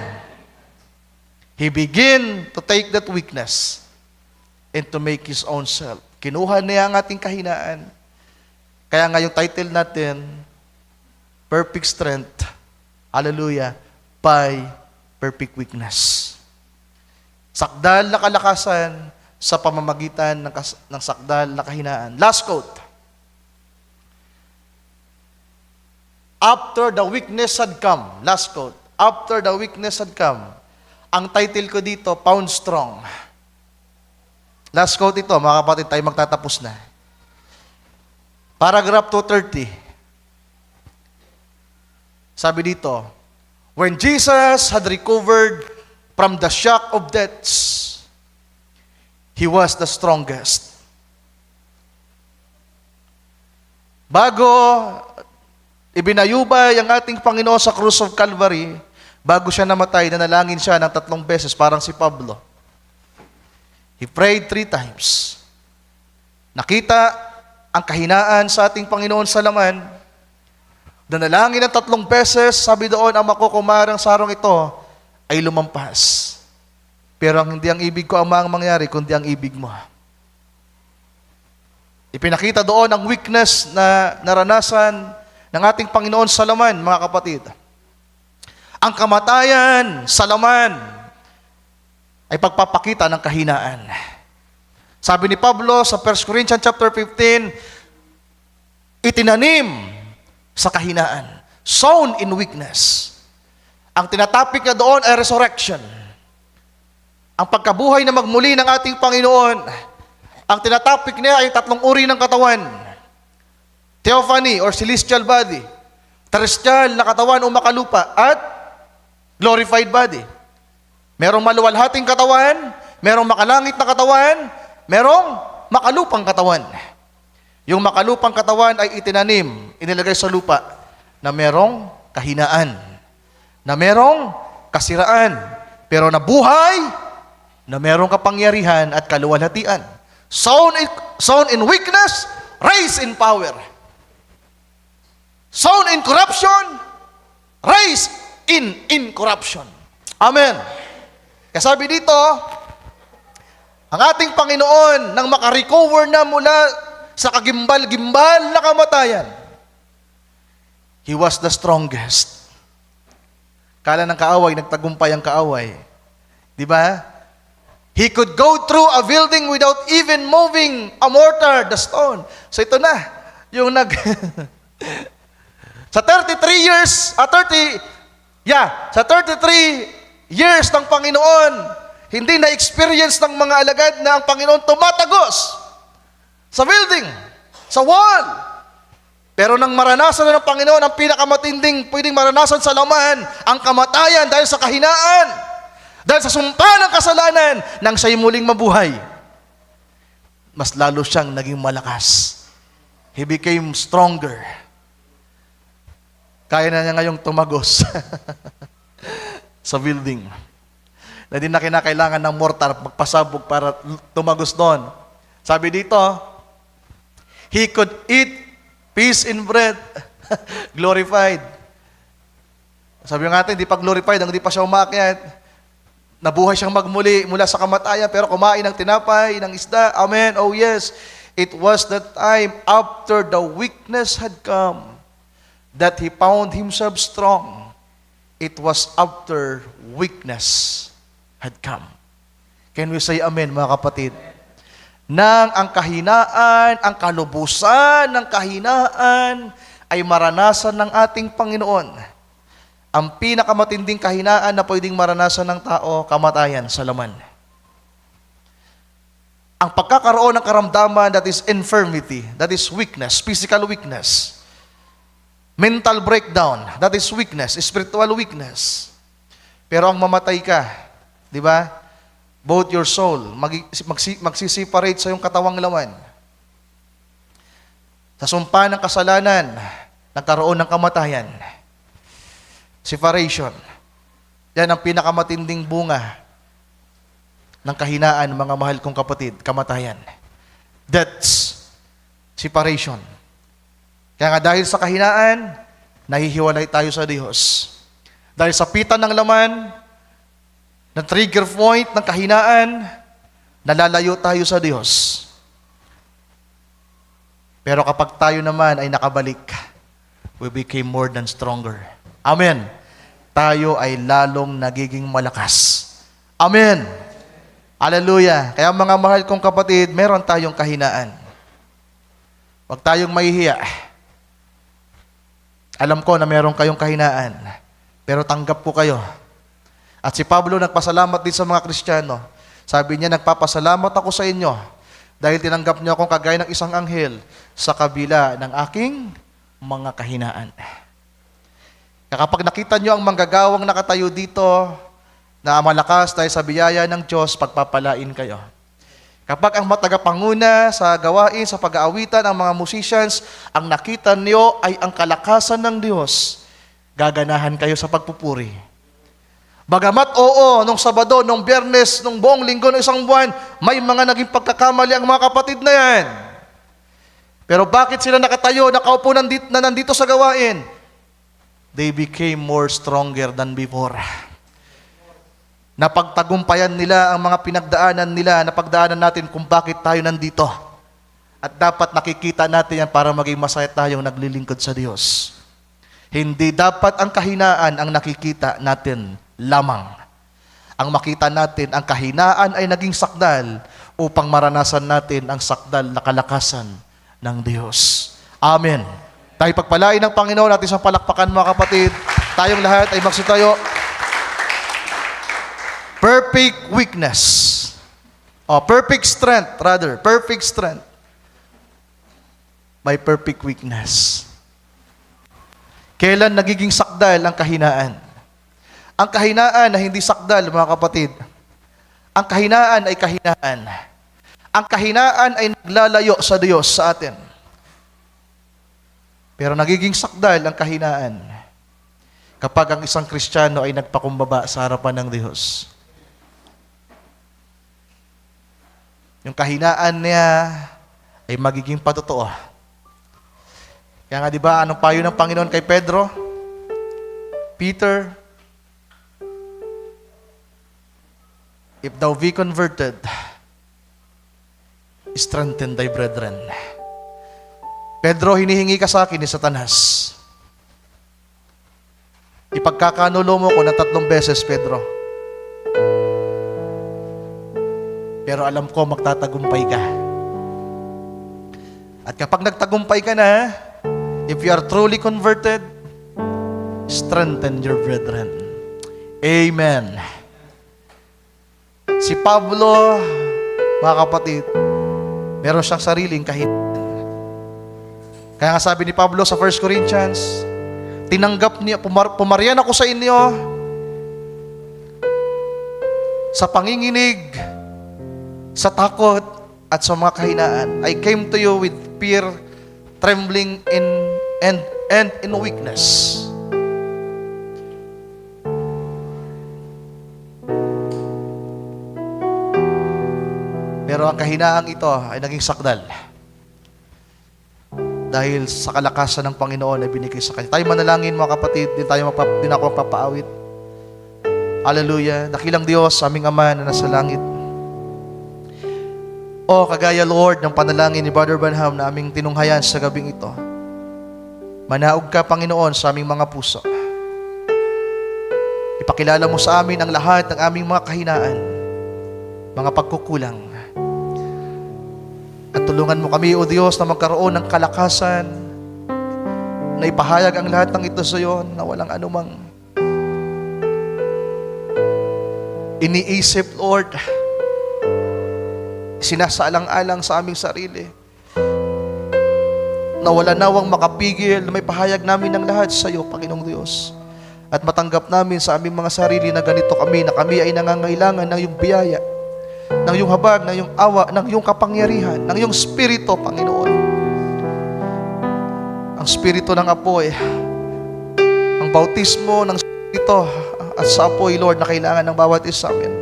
He begin to take that weakness and to make His own self. Kinuha niya ang ating kahinaan. Kaya nga yung title natin, Perfect Strength, hallelujah, by perfect weakness. Sakdal na kalakasan sa pamamagitan ng sakdal na kahinaan. Last quote. After the weakness had come. Last quote. After the weakness had come. Ang title ko dito, Found Strong. Last quote ito, mga kapatid, tayo magtatapos na. Paragraph 230. Sabi dito, when Jesus had recovered from the shock of death, He was the strongest. Bago ibinayubay ang ating Panginoon sa Cross of Calvary, bago siya namatay, nanalangin siya ng 3 beses, parang si Pablo. He prayed 3 times. Nakita ang kahinaan sa ating Panginoon sa laman. Nanalangin ng 3 beses, sabi doon, ang makukumarang sarong ito ay lumampas. Pero hindi ang ibig ko ang mangyari, kundi ang ibig mo. Ipinakita doon ang weakness na naranasan ng ating Panginoon sa laman, mga kapatid. Ang kamatayan sa laman ay pagpapakita ng kahinaan. Sabi ni Pablo sa 1 Corinthians chapter 15, itinanim sa kahinaan, sown in weakness. Ang tinatapik na doon ay resurrection. Ang pagkabuhay na magmuli ng ating Panginoon, ang tinatapik niya ay 3 uri ng katawan. Theophany or celestial body, terrestrial na katawan o makalupa, at glorified body. Merong maluwalhating katawan, merong makalangit na katawan, merong makalupang katawan. Yung makalupang katawan ay itinanim, inilagay sa lupa, na merong kahinaan, na merong kasiraan, pero nabuhay, na merong kapangyarihan at kaluwalhatian. Sown in weakness, raised in power. Sown in corruption, raised in incorruption. Amen. Kaya sabi dito, ang ating Panginoon, nang makarecover na mula sa kagimbal-gimbal na kamatayan, he was the strongest. Kala ng kaaway, nagtagumpay ang kaaway. Di ba? He could go through a building without even moving a mortar, the stone. So ito na, yung sa 33 years, sa 33 years ng Panginoon, hindi na-experience ng mga alagad na ang Panginoon tumatagos sa building, sa wall. Pero nang maranasan na ng Panginoon ang pinakamatinding pwedeng maranasan sa laman, ang kamatayan dahil sa kahinaan, dahil sa sumpa ng kasalanan, nang siya'y muling mabuhay, mas lalo siyang naging malakas. He became stronger. Kaya na niya ngayong tumagos sa building. Na di na kinakailangan ng mortar, magpasabog para tumagos doon. Sabi dito, he could eat peace in bread. Glorified. Sabi nga natin, hindi pa glorified, hindi pa siya umakyat. Nabuhay siyang magmuli mula sa kamatayan, pero kumain ng tinapay, ng isda. Amen. Oh yes. It was the time after the weakness had come that he found himself strong. It was after weakness had come. Can we say amen, mga kapatid? Nang ang kahinaan, ang kalubusan ng kahinaan ay maranasan ng ating Panginoon. Ang pinakamatinding kahinaan na pwedeng maranasan ng tao, kamatayan sa laman. Ang pagkakaroon ng karamdaman, that is infirmity, that is weakness, physical weakness. Mental breakdown, that is weakness, spiritual weakness. Pero ang mamatay ka, di ba? Both your soul, magsiseparate sa iyong katawang laman. Sa sumpa ng kasalanan, nagkaroon ng kamatayan. Separation. Yan ang pinakamatinding bunga ng kahinaan, mga mahal kong kapatid, kamatayan. That's separation. Kaya nga dahil sa kahinaan, nahihiwalay tayo sa Diyos. Dahil sa pitan ng laman, na trigger point ng kahinaan, nalalayo tayo sa Diyos. Pero kapag tayo naman ay nakabalik, we became more than stronger. Amen. Tayo ay lalong nagiging malakas. Amen. Hallelujah. Kaya mga mahal kong kapatid, meron tayong kahinaan. Huwag tayong mahihiya. Alam ko na meron kayong kahinaan, pero tanggap po kayo. At si Pablo nagpasalamat din sa mga Kristiyano. Sabi niya, nagpapasalamat ako sa inyo dahil tinanggap niyo akong kagaya ng isang anghel sa kabila ng aking mga kahinaan. Kaya kapag nakita niyo ang manggagawang nakatayo dito na malakas dahil sa biyaya ng Diyos, pagpapalain kayo. Kapag ang matagapanguna sa gawain, sa pag-aawitan, ang mga musicians, ang nakita niyo ay ang kalakasan ng Diyos, gaganahan kayo sa pagpupuri. Bagamat oo, nung Sabado, nung Biyernes, nung buong linggo ng isang buwan, may mga naging pagkakamali ang mga kapatid na yan. Pero bakit sila nakatayo, nakaupo nandito sa gawain? They became more stronger than before. Napagtagumpayan nila ang mga pinagdaanan nila, napagdaanan natin kung bakit tayo nandito. At dapat nakikita natin yan para maging masaya tayong naglilingkod sa Diyos. Hindi dapat ang kahinaan ang nakikita natin lamang. Ang makita natin, ang kahinaan ay naging sakdal upang maranasan natin ang sakdal na kalakasan ng Diyos. Amen. Tayo pagpalain ng Panginoon natin sa palakpakan, mga kapatid. Tayong lahat ay magsitayo. Perfect weakness. Perfect strength, rather. Perfect strength. May perfect weakness. Kailan nagiging sakdal ang kahinaan? Ang kahinaan na hindi sakdal, mga kapatid. Ang kahinaan ay kahinaan. Ang kahinaan ay naglalayo sa Diyos sa atin. Pero nagiging sakdal ang kahinaan kapag ang isang Kristiyano ay nagpakumbaba sa harapan ng Diyos. Yung kahinaan niya ay magiging patotoo. Kaya nga, di ba, anong payo ng Panginoon kay Pedro? Peter, if thou be converted, strengthen thy brethren. Pedro, hinihingi ka sa akin ni Satanas. Ipagkakanulo mo ko ng 3 beses, Pedro. Pero alam ko, magtatagumpay ka. At kapag nagtagumpay ka na, if you are truly converted, strengthen your brethren. Amen. Si Pablo, mga kapatid, meron siyang sariling kahinaan. Kaya nga sabi ni Pablo sa 1 Corinthians, tinanggap niya, pumarian ako sa inyo sa panginginig, sa takot, at sa mga kahinaan. I came to you with fear, trembling, and in weakness. Pero ang kahinaang ito ay naging sakdal. Dahil sa kalakasan ng Panginoon na binigay sa kanya. Tayo manalangin, mga kapatid, din ako magpapaawit. Hallelujah. Dakilang Diyos, aming Ama na nasa langit. O kagaya, Lord, ng panalangin ni Brother Branham na aming tinunghayan sa gabing ito. Manaog ka, Panginoon, sa aming mga puso. Ipakilala mo sa amin ang lahat ng aming mga kahinaan, mga pagkukulang. At tulungan mo kami, O Diyos, na magkaroon ng kalakasan, na ipahayag ang lahat ng ito sa iyo, na walang anumang iniisip, Lord, sinasaalang-alang sa aming sarili, na wala nawang makapigil na may pahayag namin ng lahat sa iyo, Panginoong Diyos. At matanggap namin sa aming mga sarili na ganito kami, na kami ay nangangailangan ng iyong biyaya, ng iyong habag, ng iyong awa, ng iyong kapangyarihan, ng iyong spirito, Panginoon. Ang spirito ng apoy, ang bautismo ng spirito at sa apoy, Lord, na kailangan ng bawat isa amin.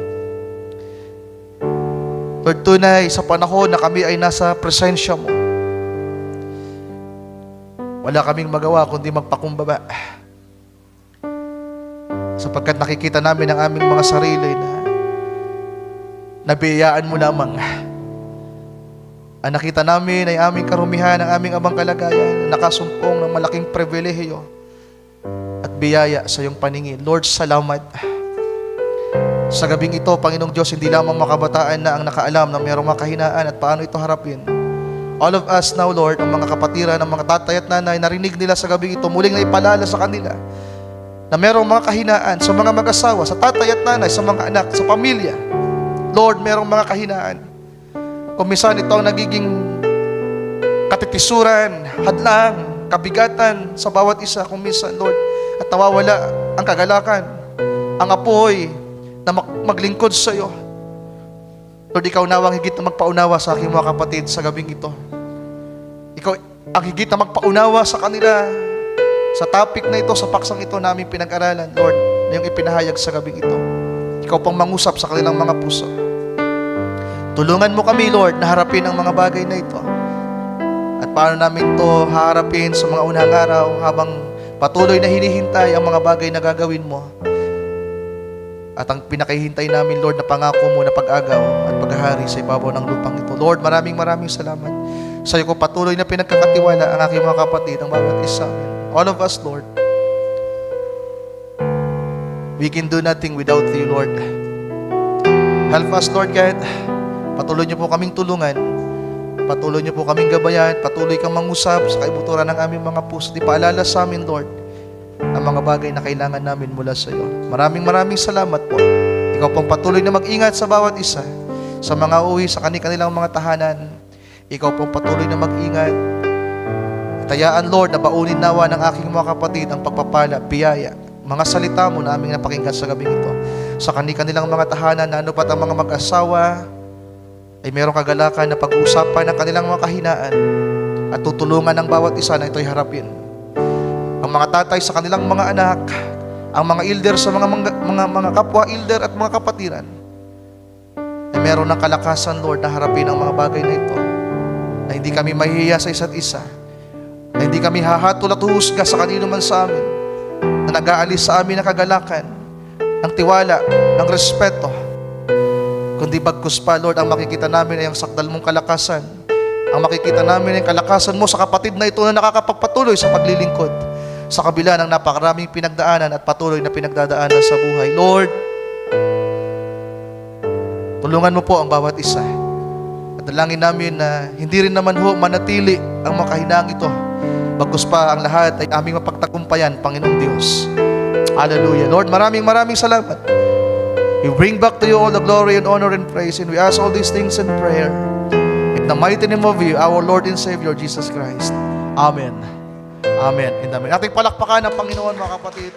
Lord, tunay sa panahon na kami ay nasa presensya mo, wala kaming magawa kundi magpakumbaba. Sapagkat nakikita namin ang aming mga sarili na nabiyayaan mo lamang. Ang nakita namin ay aming karumihan, ang aming abang kalagayan, nakasumpong ng malaking pribilehiyo at biyaya sa iyong paningin. Lord, salamat. Sa gabing ito, Panginoong Diyos, hindi lamang makabataan na ang nakaalam na mayroong mga kahinaan at paano ito harapin. All of us now, Lord, ang mga kapatiran, ang mga tatay at nanay, narinig nila sa gabing ito, muling na ipalala sa kanila na mayroong mga kahinaan sa mga mag-asawa, sa tatay at nanay, sa mga anak, sa pamilya. Lord, mayroong mga kahinaan. Kung minsan ito ang nagiging katitisuran, hadlang, kabigatan sa bawat isa, kung minsan, Lord, at nawawala ang kagalakan, ang apoy na maglingkod sa iyo. Lord, ikaw nawang higit na magpaunawa sa aking mga kapatid sa gabing ito. Ikaw ang higit na magpaunawa sa kanila sa topic na ito, sa paksang ito namin pinag-aralan, Lord, na yung ipinahayag sa gabing ito. Ikaw pang mangusap sa kanilang mga puso. Tulungan mo kami, Lord, na harapin ang mga bagay na ito. At paano namin ito haharapin sa mga unang araw habang patuloy na hinihintay ang mga bagay na gagawin mo. At ang pinakahihintay namin, Lord, na pangako mo na pag-agaw at paghahari sa ibabaw ng lupang ito. Lord, maraming salamat. Sa iyo ko patuloy na pinagkakatiwala ang aking mga kapatid, ang bawat isa. All of us, Lord. We can do nothing without you, Lord. Help us, Lord God. Patuloy niyo po kaming tulungan. Patuloy niyo po kaming gabayan. Patuloy kang mangusap sa kaibuturan ng aming mga puso. Di paalala sa amin, Lord, ang mga bagay na kailangan namin mula sa iyo. Maraming salamat po. Ikaw pong patuloy na mag-ingat sa bawat isa. Sa mga uwi, sa kanilang mga tahanan. Ikaw pong patuloy na mag-ingat. Tayaan, Lord, na baunin nawa ng aking mga kapatid ang pagpapala, biyaya, mga salita mo na aming napakinggan sa gabing ito. Sa kanilang mga tahanan na ano pat ang mga mag-asawa, ay mayroong kagalakan na pag-uusapan ng kanilang mga kahinaan at tutulungan ng bawat isa na ito'y harapin. Ang mga tatay sa kanilang mga anak, ang mga elder sa mga kapwa elder at mga kapatiran, ay meron ng kalakasan, Lord, na harapin ang mga bagay na ito, na hindi kami mahihiya sa isa't isa, na hindi kami hahatol at huhusga sa kanino man sa amin, na nag-aalis sa amin ng kagalakan, ng tiwala, ng respeto, kundi bagkus pa, Lord, ang makikita namin ay ang sakdal mong kalakasan Ang makikita namin ay kalakasan mo sa kapatid na ito na nakakapagpatuloy sa paglilingkod sa kabila ng napakaraming pinagdaanan at patuloy na pinagdadaanan sa buhay. Lord, tulungan mo po ang bawat isa. At dalangin namin na hindi rin naman ho manatili ang makahinang ito. Bagkus pa ang lahat ay aming mapagtagumpayan, Panginoong Diyos. Hallelujah. Lord, maraming salamat. We bring back to you all the glory and honor and praise, and we ask all these things in prayer. In the mighty name of you, our Lord and Savior, Jesus Christ. Amen. Amen. In the name. Ating palakpakan ng Panginoon, mga kapatid.